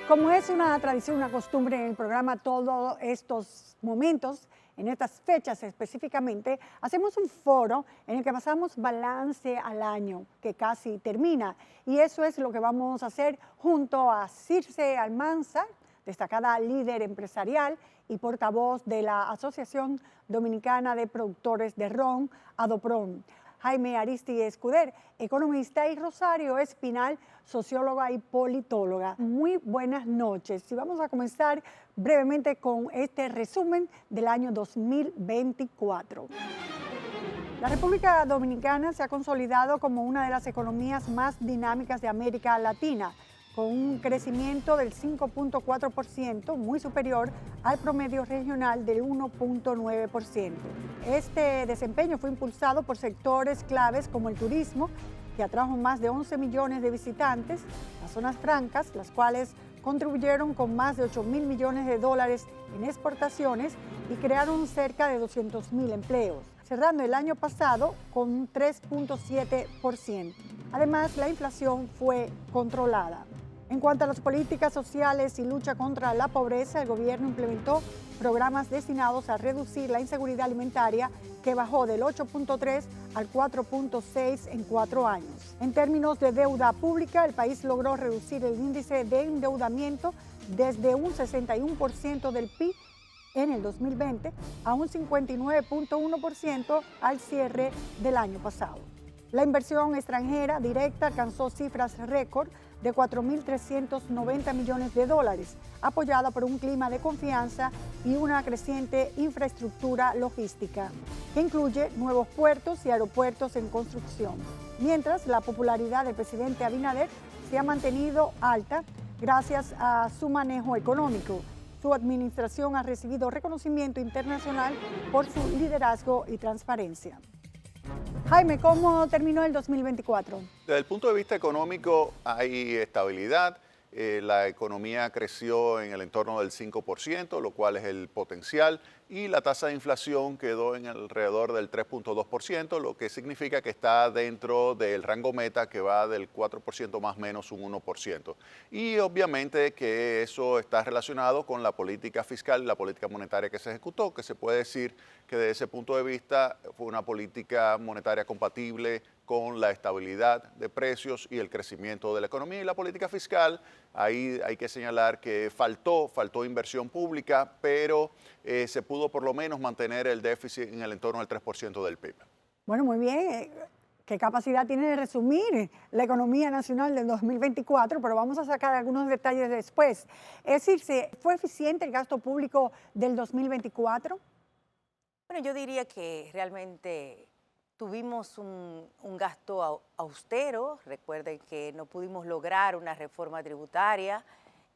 Speaker 2: Como es una tradición, una costumbre en el programa, todos estos momentos, en estas fechas específicamente, hacemos un foro en el que pasamos balance al año que casi termina. Y eso es lo que vamos a hacer junto a Circe Almanzar, destacada líder empresarial y portavoz de la Asociación Dominicana de Productores de Ron, ADOPRON. Jaime Aristi Escuder, economista, y Rosario Espinal, socióloga y politóloga. Muy buenas noches. Y vamos a comenzar brevemente con este resumen del año 2024. La República Dominicana se ha consolidado como una de las economías más dinámicas de América Latina, con un crecimiento del 5.4%, muy superior al promedio regional del 1.9%. Este desempeño fue impulsado por sectores claves como el turismo, que atrajo más de 11 millones de visitantes, las zonas francas, las cuales contribuyeron con más de 8.000 millones de dólares en exportaciones y crearon cerca de 200.000 empleos, cerrando el año pasado con un 3.7%. Además, la inflación fue controlada. En cuanto a las políticas sociales y lucha contra la pobreza, el gobierno implementó programas destinados a reducir la inseguridad alimentaria, que bajó del 8.3 al 4.6 en 4 años. En términos de deuda pública, el país logró reducir el índice de endeudamiento desde un 61% del PIB en el 2020 a un 59.1% al cierre del año pasado. La inversión extranjera directa alcanzó cifras récord de 4.390 millones de dólares, apoyada por un clima de confianza y una creciente infraestructura logística, que incluye nuevos puertos y aeropuertos en construcción. Mientras, la popularidad del presidente Abinader se ha mantenido alta gracias a su manejo económico. Su administración ha recibido reconocimiento internacional por su liderazgo y transparencia. Jaime, ¿cómo terminó el 2024?
Speaker 3: Desde el punto de vista económico hay estabilidad. La economía creció en el entorno del 5%, lo cual es el potencial, y la tasa de inflación quedó en alrededor del 3.2%, lo que significa que está dentro del rango meta, que va del 4% más o menos un 1%. Y obviamente que eso está relacionado con la política fiscal y la política monetaria que se ejecutó, que se puede decir que desde ese punto de vista fue una política monetaria compatible con la estabilidad de precios y el crecimiento de la economía. Y la política fiscal, ahí hay que señalar que faltó inversión pública, pero se pudo por lo menos mantener el déficit en el entorno del 3% del PIB.
Speaker 2: Bueno, muy bien. ¿Qué capacidad tiene de resumir la economía nacional del 2024? Pero vamos a sacar algunos detalles después. Es decir, ¿fue eficiente el gasto público del 2024?
Speaker 22: Bueno, yo diría que realmente tuvimos un gasto austero. Recuerden que no pudimos lograr una reforma tributaria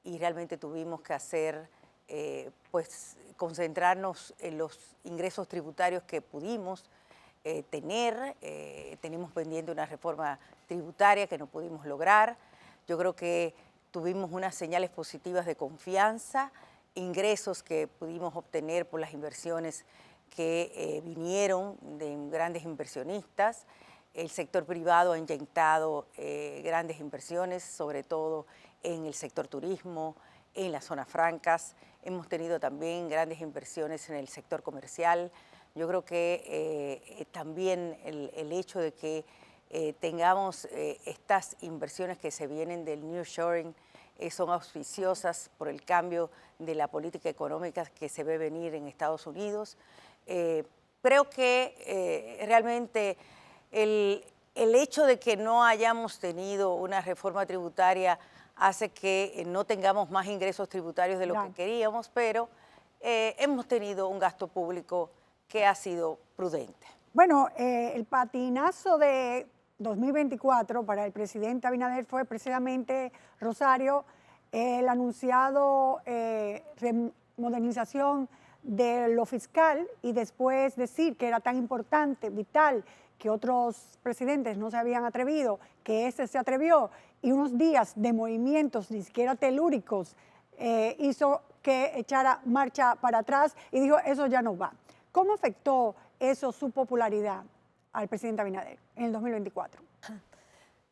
Speaker 22: y realmente tuvimos que hacer, concentrarnos en los ingresos tributarios que pudimos tener. Tenemos pendiente una reforma tributaria que no pudimos lograr. Yo creo que tuvimos unas señales positivas de confianza, ingresos que pudimos obtener por las inversiones que vinieron de grandes inversionistas. El sector privado ha inyectado grandes inversiones, sobre todo en el sector turismo, en las zonas francas. Hemos tenido también grandes inversiones en el sector comercial. Yo creo que también el hecho de que tengamos estas inversiones que se vienen del nearshoring son auspiciosas por el cambio de la política económica que se ve venir en Estados Unidos. Creo que realmente el hecho de que no hayamos tenido una reforma tributaria hace que no tengamos más ingresos tributarios de lo que queríamos, pero hemos tenido un gasto público que ha sido prudente.
Speaker 2: Bueno, el patinazo de 2024 para el presidente Abinader fue precisamente, Rosario, el anunciado modernización de lo fiscal, y después decir que era tan importante, vital, que otros presidentes no se habían atrevido, que ese se atrevió, y unos días de movimientos ni siquiera telúricos hizo que echara marcha para atrás y dijo, eso ya no va. ¿Cómo afectó eso su popularidad al presidente Abinader en el 2024?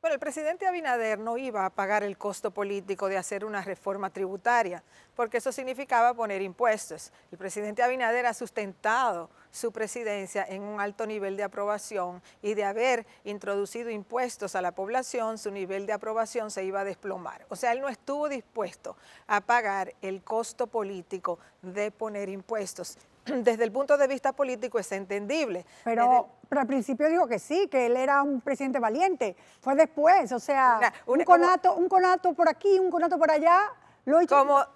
Speaker 4: Bueno, el presidente Abinader no iba a pagar el costo político de hacer una reforma tributaria, porque eso significaba poner impuestos. El presidente Abinader ha sustentado su presidencia en un alto nivel de aprobación y de haber introducido impuestos a la población, su nivel de aprobación se iba a desplomar. O sea, él no estuvo dispuesto a pagar el costo político de poner impuestos. Desde el punto de vista político es entendible.
Speaker 2: Pero al principio dijo que sí, que él era un presidente valiente. Fue después, o sea, un conato por aquí, un conato por allá.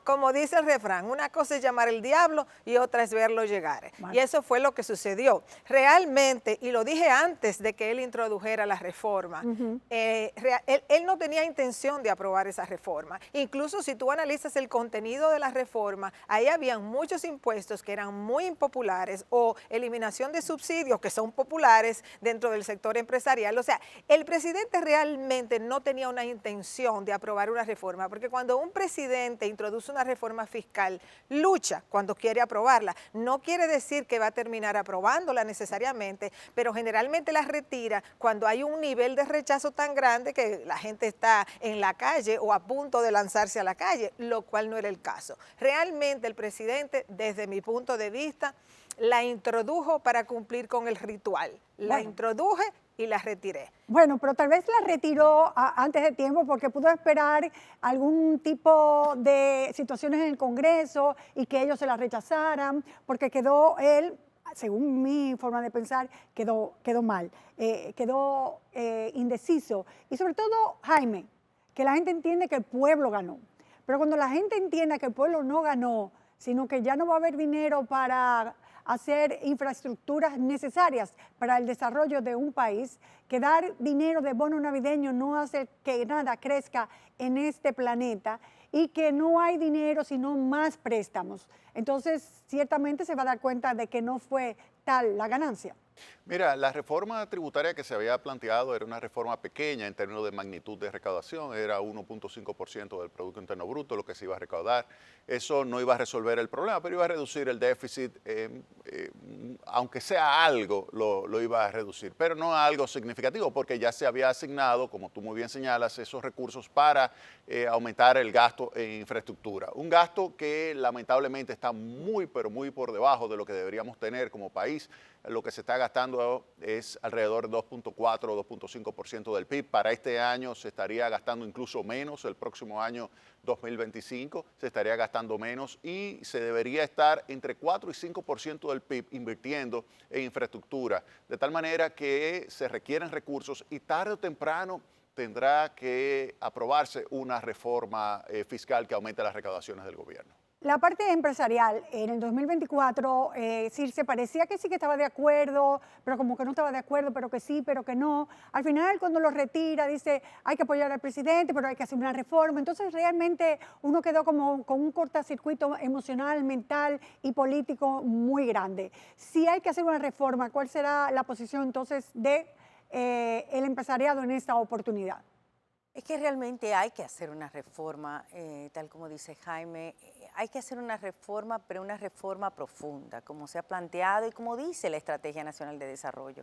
Speaker 4: Como dice el refrán, una cosa es llamar al diablo y otra es verlo llegar. Y eso fue lo que sucedió. Realmente, y lo dije antes de que él introdujera la reforma, él no tenía intención de aprobar esa reforma. Incluso si tú analizas el contenido de la reforma, ahí habían muchos impuestos que eran muy impopulares o eliminación de subsidios que son populares dentro del sector empresarial. O sea, el presidente realmente no tenía una intención de aprobar una reforma, porque cuando un presidente introduce una reforma fiscal, lucha cuando quiere aprobarla. No quiere decir que va a terminar aprobándola necesariamente, pero generalmente la retira cuando hay un nivel de rechazo tan grande que la gente está en la calle o a punto de lanzarse a la calle, lo cual no era el caso. Realmente el presidente, desde mi punto de vista, la introdujo para cumplir con el ritual. La introduje y la retiré.
Speaker 2: Bueno, pero tal vez la retiró antes de tiempo porque pudo esperar algún tipo de situaciones en el Congreso y que ellos se la rechazaran, porque quedó él, según mi forma de pensar, quedó mal, quedó indeciso. Y sobre todo, Jaime, que la gente entiende que el pueblo ganó. Pero cuando la gente entienda que el pueblo no ganó, sino que ya no va a haber dinero para hacer infraestructuras necesarias para el desarrollo de un país, que dar dinero de bono navideño no hace que nada crezca en este planeta y que no hay dinero sino más préstamos. Entonces, ciertamente se va a dar cuenta de que no fue tal la ganancia.
Speaker 3: Mira, la reforma tributaria que se había planteado era una reforma pequeña en términos de magnitud de recaudación, era 1.5% del Producto Interno Bruto lo que se iba a recaudar. Eso no iba a resolver el problema, pero iba a reducir el déficit, aunque sea algo, lo iba a reducir, pero no algo significativo, porque ya se había asignado, como tú muy bien señalas, esos recursos para aumentar el gasto en infraestructura. Un gasto que lamentablemente está muy, pero muy por debajo de lo que deberíamos tener como país. Lo que se está gastando es alrededor de 2.4 o 2.5% del PIB. Para este año se estaría gastando incluso menos, el próximo año 2025 se estaría gastando menos y se debería estar entre 4 y 5% del PIB invirtiendo en infraestructura, de tal manera que se requieren recursos y tarde o temprano tendrá que aprobarse una reforma fiscal que aumente las recaudaciones del gobierno.
Speaker 2: La parte empresarial, en el 2024, Circe parecía que sí que estaba de acuerdo, pero como que no estaba de acuerdo, pero que sí, pero que no. Al final, cuando lo retira, dice, hay que apoyar al presidente, pero hay que hacer una reforma. Entonces, realmente, uno quedó como con un cortocircuito emocional, mental y político muy grande. Si hay que hacer una reforma, ¿cuál será la posición entonces de el empresariado en esta oportunidad?
Speaker 22: Es que realmente hay que hacer una reforma, tal como dice Jaime, hay que hacer una reforma, pero una reforma profunda, como se ha planteado y como dice la Estrategia Nacional de Desarrollo.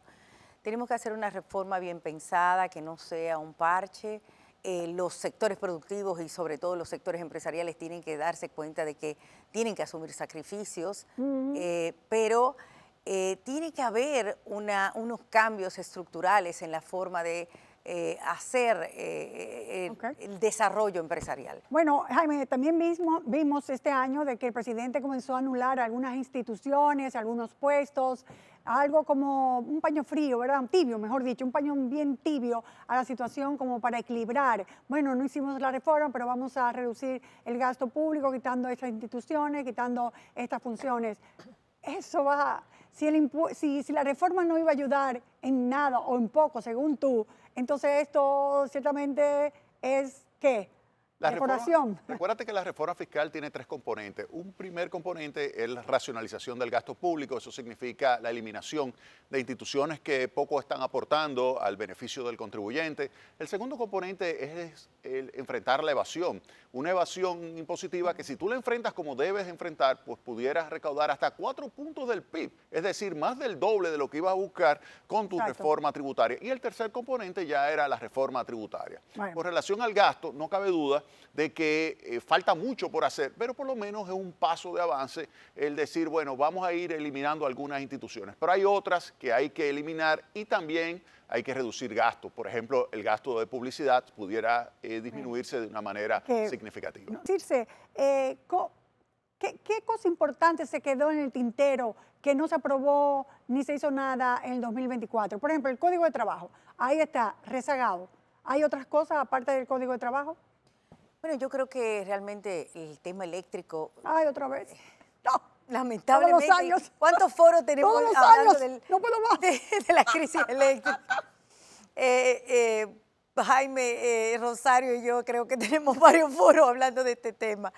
Speaker 22: Tenemos que hacer una reforma bien pensada, que no sea un parche. Los sectores productivos y sobre todo los sectores empresariales tienen que darse cuenta de que tienen que asumir sacrificios, pero tiene que haber unos cambios estructurales en la forma de hacer el desarrollo empresarial.
Speaker 2: Bueno, Jaime, también vimos este año de que el presidente comenzó a anular algunas instituciones, algunos puestos, algo como un paño frío, ¿verdad? Tibio, mejor dicho, un paño bien tibio a la situación como para equilibrar. Bueno, no hicimos la reforma, pero vamos a reducir el gasto público, quitando estas instituciones, quitando estas funciones. Eso va, si la reforma no iba a ayudar en nada o en poco, según tú, entonces esto ciertamente es, ¿qué?
Speaker 3: Recuérdate que la reforma fiscal tiene 3 componentes. Un primer componente es la racionalización del gasto público. Eso significa la eliminación de instituciones que poco están aportando al beneficio del contribuyente. El segundo componente es el enfrentar la evasión. Una evasión impositiva que si tú la enfrentas como debes enfrentar, pues pudieras recaudar hasta 4 puntos del PIB. Es decir, más del doble de lo que ibas a buscar con tu reforma tributaria. Y el tercer componente ya era la reforma tributaria. Bueno. Con relación al gasto, no cabe duda de que falta mucho por hacer, pero por lo menos es un paso de avance el decir, bueno, vamos a ir eliminando algunas instituciones, pero hay otras que hay que eliminar y también hay que reducir gastos. Por ejemplo, el gasto de publicidad pudiera disminuirse de una manera significativa.
Speaker 2: Circe, ¿qué cosa importante se quedó en el tintero que no se aprobó ni se hizo nada en el 2024? Por ejemplo, el Código de Trabajo, ahí está, rezagado. ¿Hay otras cosas aparte del Código de Trabajo?
Speaker 22: Bueno, yo creo que realmente el tema eléctrico...
Speaker 2: Ay, otra vez.
Speaker 22: No, lamentablemente.
Speaker 2: Todos los años.
Speaker 22: ¿Cuántos foros tenemos
Speaker 2: Todos los
Speaker 22: hablando
Speaker 2: años. No puedo más.
Speaker 22: de la crisis eléctrica? Jaime, Rosario y yo creo que tenemos varios foros hablando de este tema.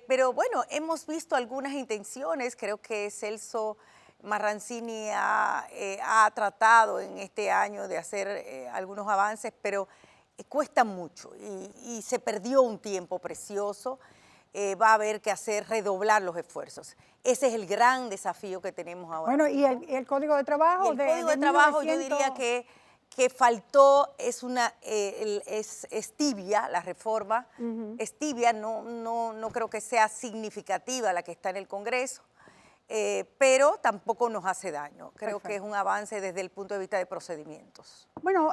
Speaker 22: Pero bueno, hemos visto algunas intenciones. Creo que Celso Marrancini ha tratado en este año de hacer algunos avances, pero cuesta mucho y se perdió un tiempo precioso. Va a haber que redoblar los esfuerzos. Ese es el gran desafío que tenemos ahora.
Speaker 2: Bueno, ¿y el Código de Trabajo?
Speaker 22: El Código de Trabajo 1900... yo diría que faltó, es tibia la reforma, es tibia, no creo que sea significativa la que está en el Congreso. Pero tampoco nos hace daño. Creo que es un avance desde el punto de vista de procedimientos.
Speaker 2: Bueno,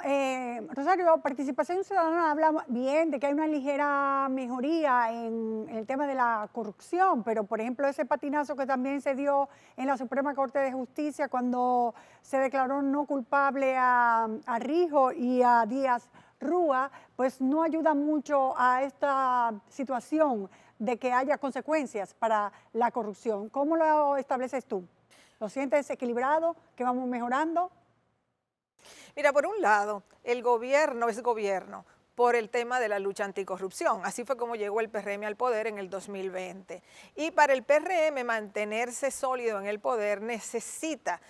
Speaker 2: Rosario, Participación Ciudadana habla bien de que hay una ligera mejoría en el tema de la corrupción, pero por ejemplo ese patinazo que también se dio en la Suprema Corte de Justicia cuando se declaró no culpable a Rijo y a Díaz Rúa, pues no ayuda mucho a esta situación de que haya consecuencias para la corrupción. ¿Cómo lo estableces tú? ¿Lo sientes equilibrado, que vamos mejorando?
Speaker 4: Mira, por un lado, el gobierno es gobierno por el tema de la lucha anticorrupción. Así fue como llegó el PRM al poder en el 2020. Y para el PRM mantenerse sólido en el poder necesita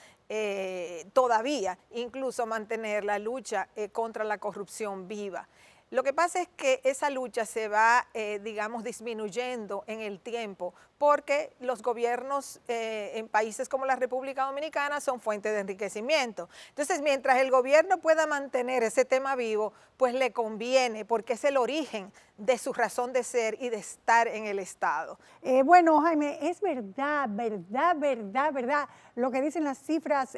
Speaker 4: todavía incluso mantener la lucha contra la corrupción viva. Lo que pasa es que esa lucha se va, digamos, disminuyendo en el tiempo porque los gobiernos en países como la República Dominicana son fuente de enriquecimiento. Entonces, mientras el gobierno pueda mantener ese tema vivo, pues le conviene porque es el origen de su razón de ser y de estar en el Estado.
Speaker 2: Bueno, Jaime, es verdad lo que dicen las cifras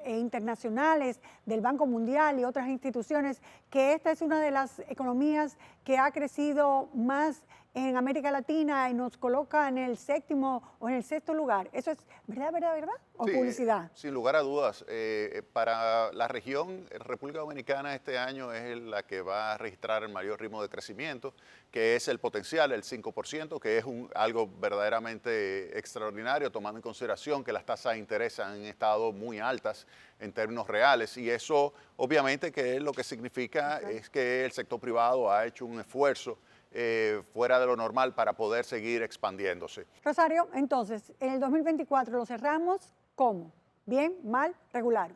Speaker 2: internacionales del Banco Mundial y otras instituciones, que esta es una de las economías que ha crecido más en América Latina y nos coloca en el 7º o en el 6º lugar. ¿Eso es verdad? ¿O sí, publicidad?
Speaker 3: Sin lugar a dudas. Para la región, República Dominicana este año es la que va a registrar el mayor ritmo de crecimiento, que es el potencial, el 5%, que es algo verdaderamente extraordinario, tomando en consideración que las tasas de interés han estado muy altas en términos reales. Y eso, obviamente, que lo que significa es que el sector privado ha hecho un esfuerzo fuera de lo normal para poder seguir expandiéndose.
Speaker 2: Rosario, entonces, en el 2024 lo cerramos ¿cómo? ¿Bien, mal, regular?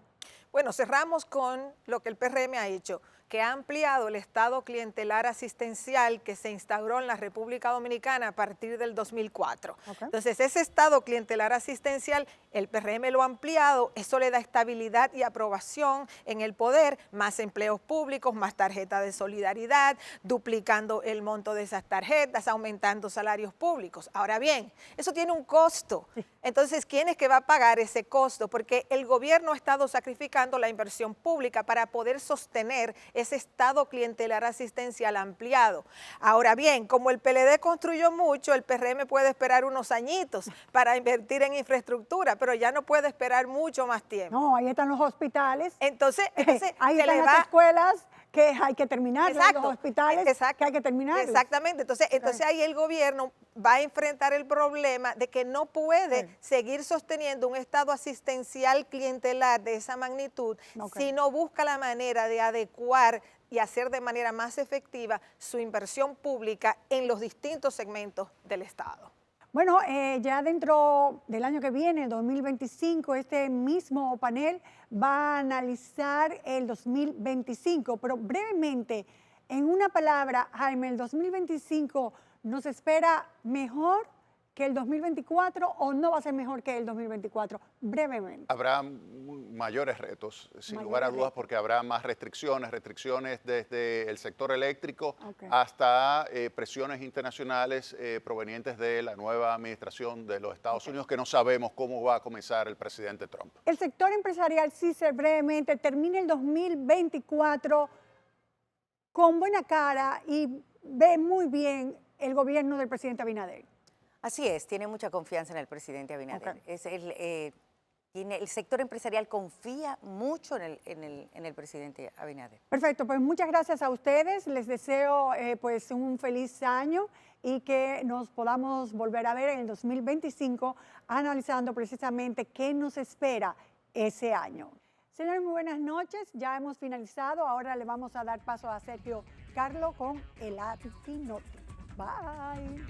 Speaker 4: Bueno, cerramos con lo que el PRM ha hecho, que ha ampliado el estado clientelar asistencial que se instauró en la República Dominicana a partir del 2004. Entonces, ese estado clientelar asistencial, el PRM lo ha ampliado, eso le da estabilidad y aprobación en el poder, más empleos públicos, más tarjetas de solidaridad, duplicando el monto de esas tarjetas, aumentando salarios públicos. Ahora bien, eso tiene un costo. Entonces, ¿quién es que va a pagar ese costo? Porque el gobierno ha estado sacrificando la inversión pública para poder sostener ese estado clientelar asistencial ampliado. Ahora bien, como el PLD construyó mucho, el PRM puede esperar unos añitos para invertir en infraestructura, pero ya no puede esperar mucho más tiempo.
Speaker 2: No, ahí están los hospitales.
Speaker 4: Entonces
Speaker 2: ahí están las escuelas que hay que terminar, los hospitales que hay que terminar.
Speaker 4: Exactamente, entonces ahí el gobierno va a enfrentar el problema de que no puede seguir sosteniendo un estado asistencial clientelar de esa magnitud si no busca la manera de adecuar y hacer de manera más efectiva su inversión pública en los distintos segmentos del Estado.
Speaker 2: Bueno, ya dentro del año que viene, 2025, este mismo panel va a analizar el 2025, pero brevemente, en una palabra, Jaime, ¿el 2025 nos espera mejor que el 2024 o no va a ser mejor que el 2024? Brevemente.
Speaker 3: Habrá mayores retos, sin lugar a dudas, porque habrá más restricciones desde el sector eléctrico hasta presiones internacionales provenientes de la nueva administración de los Estados Unidos, que no sabemos cómo va a comenzar el presidente Trump.
Speaker 2: El sector empresarial, Cícer, brevemente, termina el 2024 con buena cara y ve muy bien el gobierno del presidente Abinader.
Speaker 22: Así es, tiene mucha confianza en el presidente Abinader. El sector empresarial confía mucho en el presidente Abinader.
Speaker 2: Perfecto, pues muchas gracias a ustedes. Les deseo pues un feliz año y que nos podamos volver a ver en el 2025 analizando precisamente qué nos espera ese año. Señores, muy buenas noches. Ya hemos finalizado. Ahora le vamos a dar paso a Sergio Carlo con el Latinote. Bye.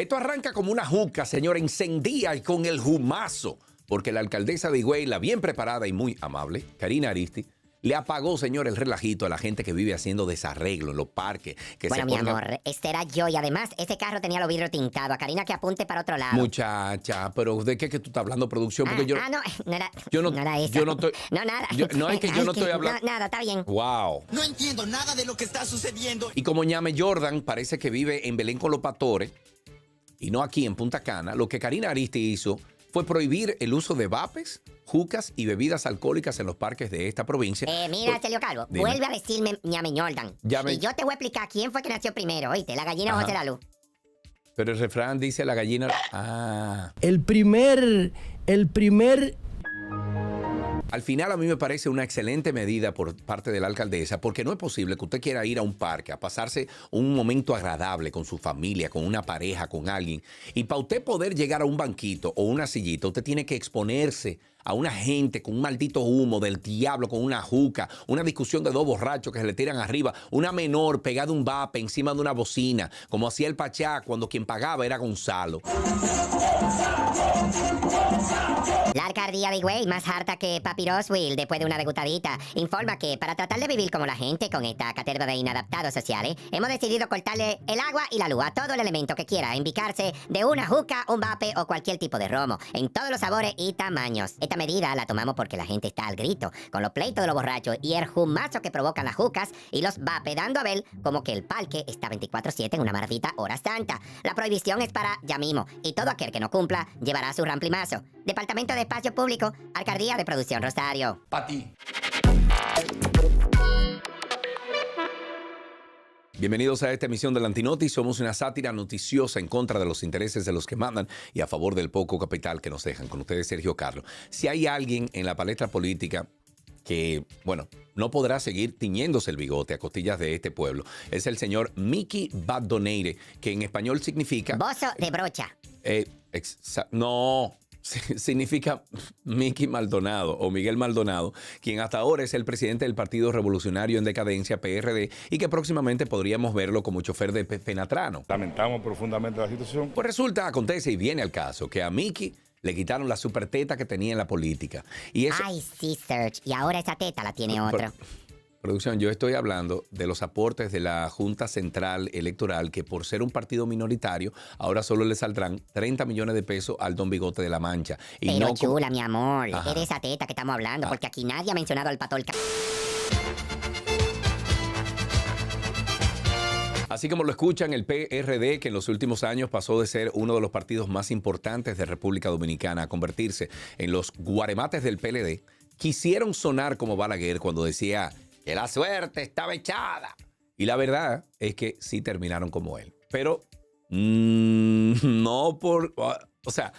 Speaker 1: Esto arranca como una juca, señora, encendida y con el humazo, porque la alcaldesa de Higüey, la bien preparada y muy amable, Karina Aristi, le apagó, señor, el relajito a la gente que vive haciendo desarreglo en los parques. Que
Speaker 5: bueno, mi amor, este era yo y además ese carro tenía los vidrios tintados. A Karina que apunte para otro lado.
Speaker 1: Muchacha, pero ¿de qué que tú estás hablando, producción? Porque
Speaker 5: no era,
Speaker 1: yo no
Speaker 5: era eso.
Speaker 1: Yo no estoy...
Speaker 5: No, nada.
Speaker 1: No, es que yo no estoy hablando...
Speaker 5: No, nada, está bien.
Speaker 1: Wow.
Speaker 23: No entiendo nada de lo que está sucediendo.
Speaker 1: Y como Ñame Jordan parece que vive en Belén con los pastores y no aquí en Punta Cana, lo que Karina Aristi hizo fue prohibir el uso de vapes, jucas y bebidas alcohólicas en los parques de esta provincia.
Speaker 5: Mira, Celio Calvo,
Speaker 1: Dime.
Speaker 5: vuelve a decirme Ñame Jordan. Y yo te voy a explicar quién fue que nació primero, ¿oíste? ¿La gallina o José la Luz?
Speaker 1: Pero el refrán dice la gallina... Ah.
Speaker 23: El primer...
Speaker 1: Al final a mí me parece una excelente medida por parte de la alcaldesa, porque no es posible que usted quiera ir a un parque a pasarse un momento agradable con su familia, con una pareja, con alguien, y para usted poder llegar a un banquito o una sillita, usted tiene que exponerse a una gente con un maldito humo del diablo, con una juca, una discusión de dos borrachos que se le tiran arriba, una menor pegada a un vape encima de una bocina, como hacía el Pachá cuando quien pagaba era Gonzalo.
Speaker 5: La alcaldía de Higüey, más harta que Papi Roswell después de una degustadita, informa que para tratar de vivir como la gente con esta cátedra de inadaptados sociales, hemos decidido cortarle el agua y la luz a todo el elemento que quiera invicarse de una juca, un vape o cualquier tipo de romo, en todos los sabores y tamaños. Esta medida la tomamos porque la gente está al grito, con los pleitos de los borrachos y el humazo que provocan las jucas y los vapes, dando a ver como que el parque está 24/7 en una maldita hora santa. La prohibición es para ya mismo, y todo aquel que no cumpla llevará su ramplimazo. Departamento de Espacio Público, Alcaldía de Producción Rosario.
Speaker 1: Pa' ti. Bienvenidos a esta emisión del Antinoti. Somos una sátira noticiosa en contra de los intereses de los que mandan y a favor del poco capital que nos dejan. Con ustedes, Sergio Carlos. Si hay alguien en la palestra política que, bueno, no podrá seguir tiñéndose el bigote a costillas de este pueblo, es el señor Mickey Baldoneire, que en español significa...
Speaker 5: Bozo de brocha.
Speaker 1: No... significa Mickey Maldonado o Miguel Maldonado, quien hasta ahora es el presidente del Partido Revolucionario en Decadencia, PRD, y que próximamente podríamos verlo como chofer de Fenatrano.
Speaker 24: Lamentamos profundamente la situación.
Speaker 1: Pues resulta, acontece y viene al caso que a Mickey le quitaron la super teta que tenía en la política. Y eso...
Speaker 5: Ay, sí, Serge, y ahora esa teta la tiene otro.
Speaker 1: Producción, yo estoy hablando de los aportes de la Junta Central Electoral, que por ser un partido minoritario, ahora solo le saldrán 30 millones de pesos al Don Bigote de la Mancha. Y
Speaker 5: pero
Speaker 1: no
Speaker 5: chula, mi amor,
Speaker 1: Ajá.
Speaker 5: es de esa teta que estamos hablando, porque aquí nadie ha mencionado al patolca.
Speaker 1: Así como lo escuchan, el PRD, que en los últimos años pasó de ser uno de los partidos más importantes de República Dominicana a convertirse en los guaremates del PLD, quisieron sonar como Balaguer cuando decía que la suerte estaba echada. Y la verdad es que sí terminaron como él. Pero no por... O sea,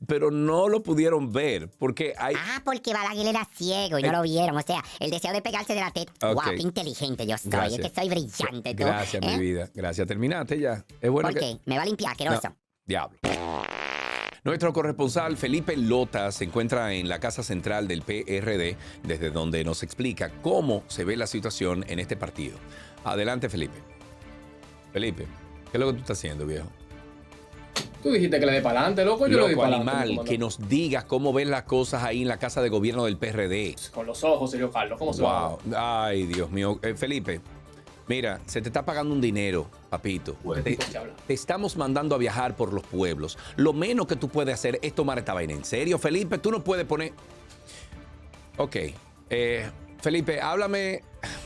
Speaker 1: pero no lo pudieron ver porque hay...
Speaker 5: Ah, porque Balaguer era ciego y no lo vieron. O sea, el deseo de pegarse de la teta.
Speaker 1: Ok.
Speaker 5: Wow, qué inteligente yo soy.
Speaker 1: Gracias.
Speaker 5: Es que soy brillante, tú.
Speaker 1: Gracias, mi vida. Gracias. Terminaste ya. Es bueno
Speaker 5: ¿Por qué? Me va a limpiar, asqueroso.
Speaker 1: No, diablo. Nuestro corresponsal Felipe Lota se encuentra en la Casa Central del PRD, desde donde nos explica cómo se ve la situación en este partido. Adelante, Felipe. Felipe, ¿qué es lo que tú estás haciendo, viejo?
Speaker 25: Tú dijiste que le dé para adelante, loco. Yo le doy
Speaker 1: Loco,
Speaker 25: para adelante.
Speaker 1: animal, que nos digas cómo ven las cosas ahí en la Casa de Gobierno del PRD.
Speaker 25: Con los ojos, Sergio Carlos. ¿Cómo se va?
Speaker 1: Wow. Ay, Dios mío. Felipe, mira, se te está pagando un dinero, papito. Te estamos mandando a viajar por los pueblos. Lo menos que tú puedes hacer es tomar esta vaina en serio. Felipe, tú no puedes poner... Ok. Felipe, háblame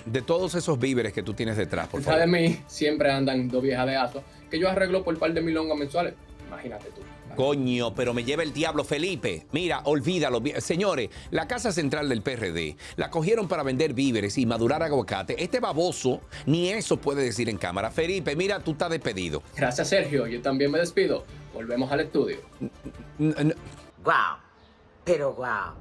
Speaker 1: de todos esos víveres que tú tienes detrás, por
Speaker 25: Detrás
Speaker 1: favor.
Speaker 25: de mí siempre andan dos viejas de aso que yo arreglo por par de milongas mensuales. Imagínate tú.
Speaker 1: Coño, pero me lleva el diablo, Felipe. Mira, olvídalo. Señores, la Casa Central del PRD la cogieron para vender víveres y madurar aguacate. Este baboso ni eso puede decir en cámara. Felipe, mira, tú estás despedido.
Speaker 25: Gracias, Sergio. Yo también me despido. Volvemos al estudio.
Speaker 26: Wow. Pero wow.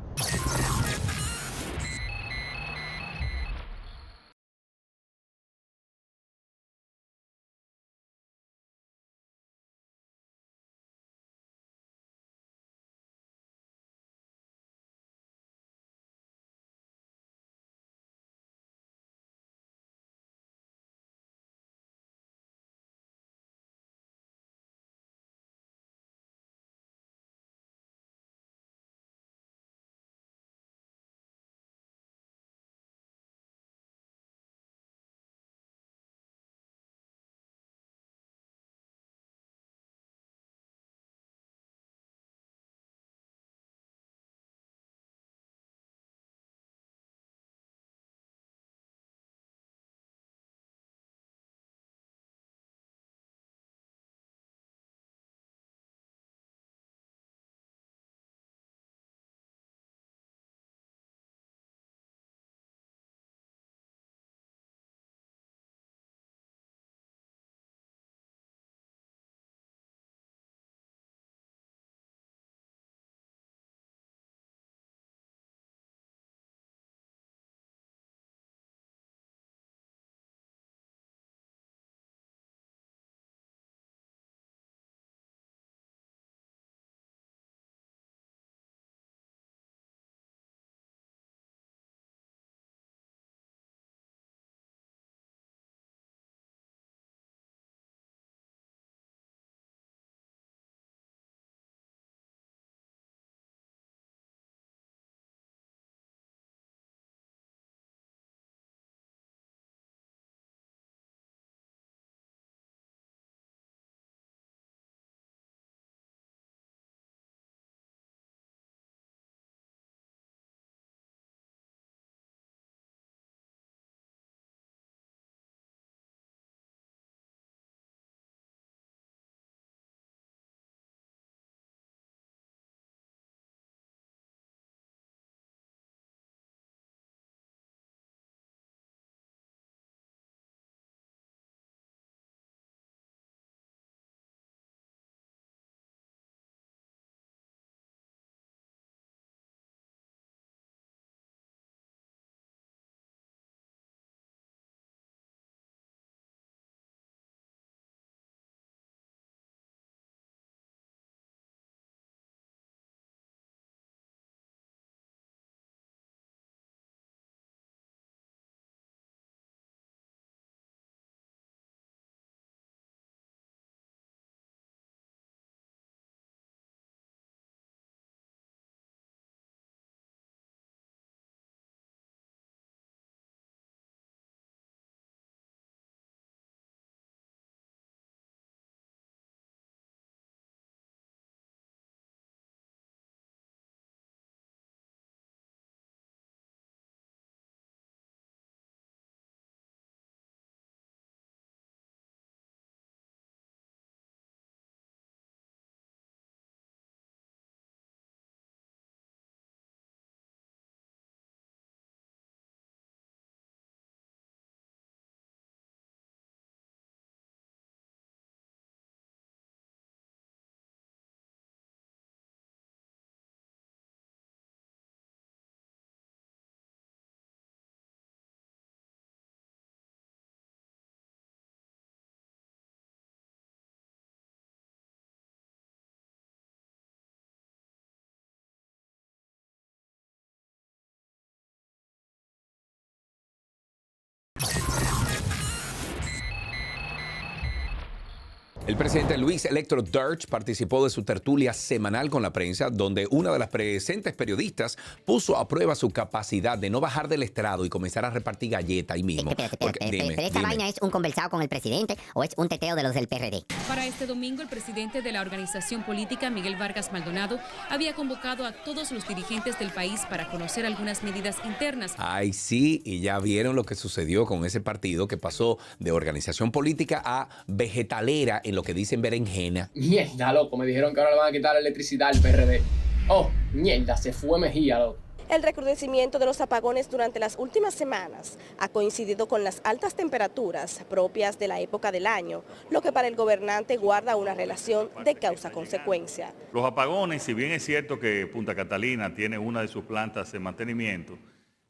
Speaker 1: El presidente Luis Electro Durch participó de su tertulia semanal con la prensa, donde una de las presentes periodistas puso a prueba su capacidad de no bajar del estrado y comenzar a repartir galletas ahí mismo.
Speaker 5: ¿Pero esta vaina es un conversado con el presidente o es un teteo de los del PRD?
Speaker 6: Para este domingo, el presidente de la organización política, Miguel Vargas Maldonado, había convocado a todos los dirigentes del país para conocer algunas medidas internas.
Speaker 1: Ay, sí, y ya vieron lo que sucedió con ese partido que pasó de organización política a vegetalera en lo que dicen berenjena.
Speaker 25: Mierda, loco, me dijeron que ahora le van a quitar la electricidad al PRD. Oh, mierda, se fue Mejía, loco.
Speaker 7: El recrudecimiento de los apagones durante las últimas semanas ha coincidido con las altas temperaturas propias de la época del año, lo que para el gobernante guarda una relación de causa-consecuencia.
Speaker 8: Los apagones, si bien es cierto que Punta Catalina tiene una de sus plantas de mantenimiento,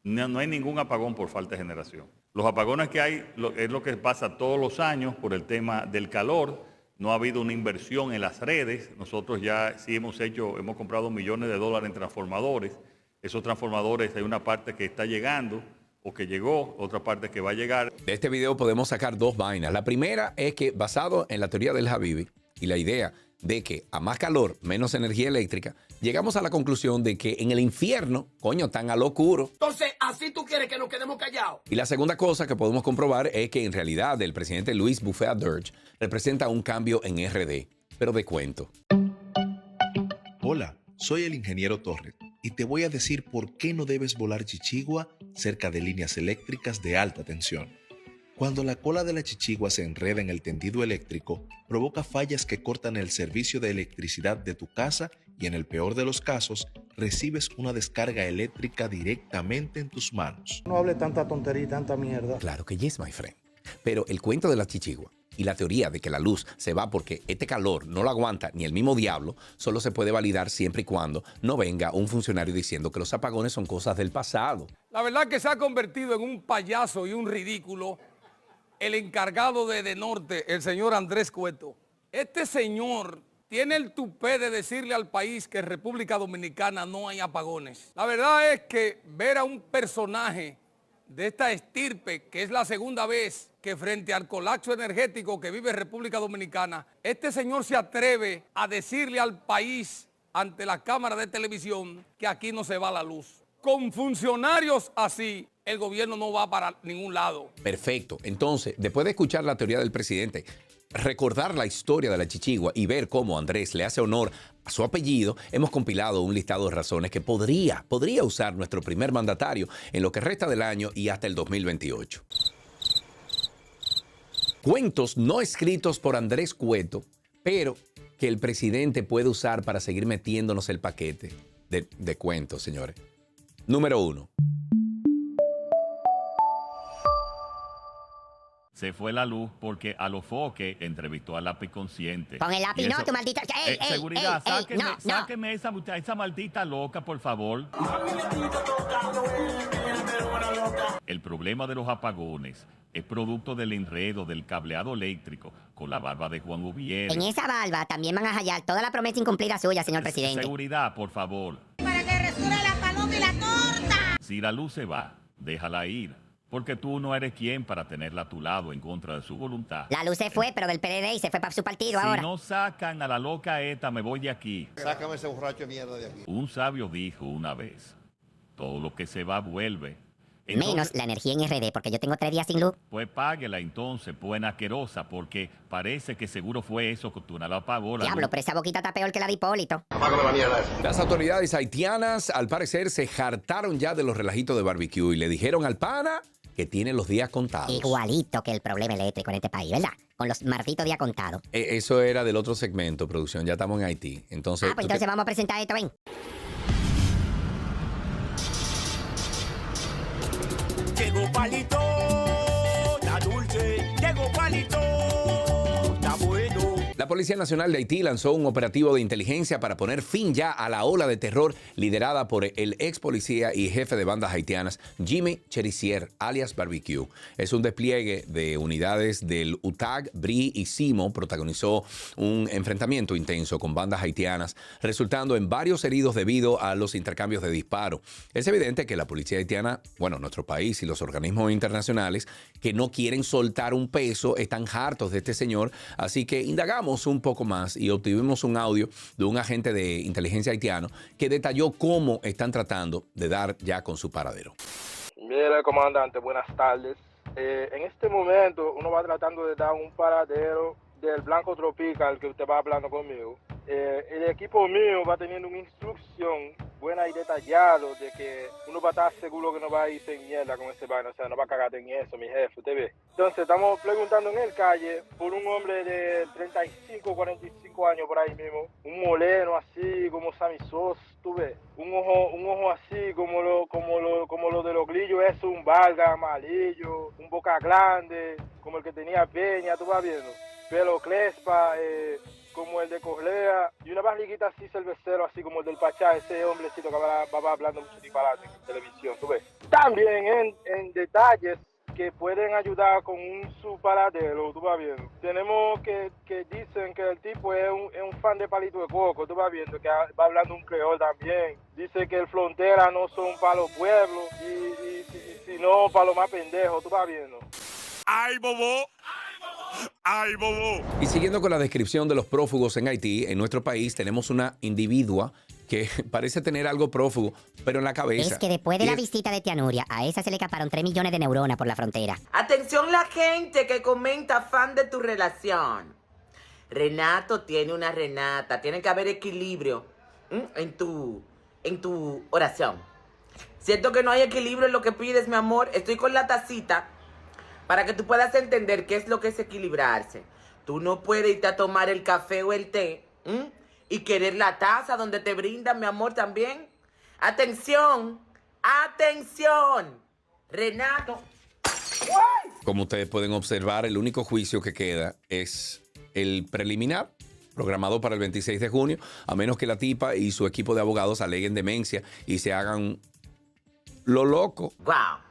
Speaker 8: no hay ningún apagón por falta de generación. Los apagones que hay es lo que pasa todos los años por el tema del calor. No ha habido una inversión en las redes. Nosotros ya sí hemos comprado millones de dólares en transformadores. Esos transformadores hay una parte que está llegando o que llegó, otra parte que va a llegar.
Speaker 1: De este video podemos sacar dos vainas. La primera es que, basado en la teoría del Habibi y la idea de que a más calor, menos energía eléctrica, llegamos a la conclusión de que en el infierno, coño, están a lo oscuro.
Speaker 23: Entonces, ¿así tú quieres que nos quedemos callados?
Speaker 1: Y la segunda cosa que podemos comprobar es que en realidad el presidente Luis Bufea Durch representa un cambio en RD, pero de cuento.
Speaker 9: Hola, soy el ingeniero Torres y te voy a decir por qué no debes volar chichigua cerca de líneas eléctricas de alta tensión. Cuando la cola de la chichigua se enreda en el tendido eléctrico, provoca fallas que cortan el servicio de electricidad de tu casa y en el peor de los casos, recibes una descarga eléctrica directamente en tus manos.
Speaker 10: No hable tanta tontería y tanta mierda.
Speaker 1: Claro que yes, my friend. Pero el cuento de la chichigua y la teoría de que la luz se va porque este calor no lo aguanta ni el mismo diablo, solo se puede validar siempre y cuando no venga un funcionario diciendo que los apagones son cosas del pasado.
Speaker 11: La verdad que se ha convertido en un payaso y un ridículo el encargado de Norte, el señor Andrés Cueto. Este señor tiene el tupé de decirle al país que en República Dominicana no hay apagones. La verdad es que ver a un personaje de esta estirpe, que es la segunda vez que frente al colapso energético que vive República Dominicana, este señor se atreve a decirle al país ante la cámara de televisión que aquí no se va la luz. Con funcionarios así, el gobierno no va para ningún lado.
Speaker 1: Perfecto. Entonces, después de escuchar la teoría del presidente, recordar la historia de la chichigua y ver cómo Andrés le hace honor a su apellido, hemos compilado un listado de razones que podría usar nuestro primer mandatario en lo que resta del año y hasta el 2028. Cuentos no escritos por Andrés Cueto, pero que el presidente puede usar para seguir metiéndonos el paquete de cuentos, señores. Número 1.
Speaker 8: Se fue la luz porque a los foques entrevistó al lápiz consciente.
Speaker 5: Con el lápiz no, tu maldita...
Speaker 8: Seguridad, sáqueme esa maldita loca, por favor. El problema de los apagones es producto del enredo del cableado eléctrico con la barba de Juan Ubiere.
Speaker 5: En esa barba también van a hallar toda la promesa incumplida suya, señor presidente.
Speaker 8: Seguridad, por favor.
Speaker 27: Para que resuelva la paloma y la torta.
Speaker 8: Si la luz se va, déjala ir. Porque tú no eres quien para tenerla a tu lado en contra de su voluntad.
Speaker 5: La luz se fue, pero del PRD y se fue para su partido ahora.
Speaker 8: Si no sacan a la loca esta, me voy de aquí.
Speaker 10: Sácame ese borracho de mierda de aquí.
Speaker 8: Un sabio dijo una vez, todo lo que se va vuelve.
Speaker 5: Entonces, menos la energía en RD, porque yo tengo 3 días sin luz.
Speaker 8: Pues páguela entonces, buena asquerosa, porque parece que seguro fue eso que tú no la apagó.
Speaker 5: Diablo, pero esa boquita está peor que la de Hipólito.
Speaker 1: Las autoridades haitianas, al parecer, se hartaron ya de los relajitos de barbecue y le dijeron al pana que tiene los días contados.
Speaker 5: Igualito que el problema eléctrico en este país, ¿verdad? Con los malditos días contados.
Speaker 1: Eso era del otro segmento, producción. Ya estamos en Haití. Entonces,
Speaker 5: pues entonces vamos a presentar esto, ven.
Speaker 23: Llegó Palito, está dulce. Llegó Palito, está bueno.
Speaker 1: La Policía Nacional de Haití lanzó un operativo de inteligencia para poner fin ya a la ola de terror liderada por el ex policía y jefe de bandas haitianas Jimmy Cherisier, alias Barbecue. Es un despliegue de unidades del UTAG, BRI y CIMO protagonizó un enfrentamiento intenso con bandas haitianas, resultando en varios heridos debido a los intercambios de disparos. Es evidente que la policía haitiana, bueno, nuestro país y los organismos internacionales que no quieren soltar un peso están hartos de este señor, así que indagamos un poco más y obtuvimos un audio de un agente de inteligencia haitiano que detalló cómo están tratando de dar ya con su paradero.
Speaker 12: Mire, comandante, buenas tardes. En este momento uno va tratando de dar un paradero del Blanco Tropical que usted va hablando conmigo. El equipo mío va teniendo una instrucción buena y detallada de que uno va a estar seguro que no va a irse en mierda con ese vaina, o sea, no va a cagarte en eso, mi jefe, usted ve. Entonces, estamos preguntando en el calle por un hombre de 35, 45 años por ahí mismo, un moreno así como Sammy Sos, tú ves, un ojo así como lo de los grillos, eso, un valga amarillo, un boca grande, como el que tenía Peña, tú vas viendo, pelo crespa, como el de Corlea, y una barriguita así cervecero, así como el del Pachá, ese hombrecito que va hablando mucho disparate en televisión, tú ves. También en detalles que pueden ayudar con su paradero, tú vas viendo. Tenemos que dicen que el tipo es un fan de Palito de Coco, tú vas viendo, que va hablando un creol también. Dice que el frontera no son para los pueblos, y sino para los más pendejos, tú vas viendo.
Speaker 23: ¡Ay, bobo! ¡Ay, bobo!
Speaker 1: Y siguiendo con la descripción de los prófugos en Haití, en nuestro país tenemos una individua que parece tener algo prófugo, pero en la cabeza.
Speaker 5: Es que después de la visita de Tía Nuria, a esa se le escaparon 3 millones de neuronas por la frontera.
Speaker 26: Atención la gente que comenta fan de tu relación. Renato tiene una Renata. Tiene que haber equilibrio en tu oración. Siento que no hay equilibrio en lo que pides, mi amor. Estoy con la tacita para que tú puedas entender qué es lo que es equilibrarse. Tú no puedes irte a tomar el café o el té y querer la taza donde te brindan, mi amor, también. Atención, atención, Renato.
Speaker 1: Como ustedes pueden observar, el único juicio que queda es el preliminar, programado para el 26 de junio, a menos que la tipa y su equipo de abogados aleguen demencia y se hagan lo loco.
Speaker 26: Wow.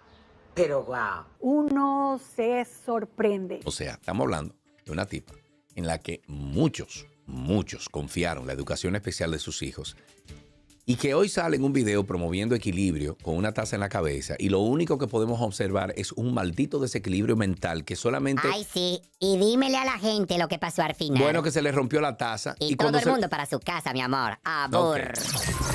Speaker 26: Pero wow.
Speaker 2: Uno se sorprende.
Speaker 1: O sea, estamos hablando de una tipa en la que muchos confiaron la educación especial de sus hijos y que hoy sale en un video promoviendo equilibrio con una taza en la cabeza y lo único que podemos observar es un maldito desequilibrio mental que solamente...
Speaker 5: Ay, sí. Y dímele a la gente lo que pasó al final.
Speaker 1: Bueno, que se le rompió la taza.
Speaker 5: Y todo el mundo para su casa, mi amor. Abur.
Speaker 1: Okay.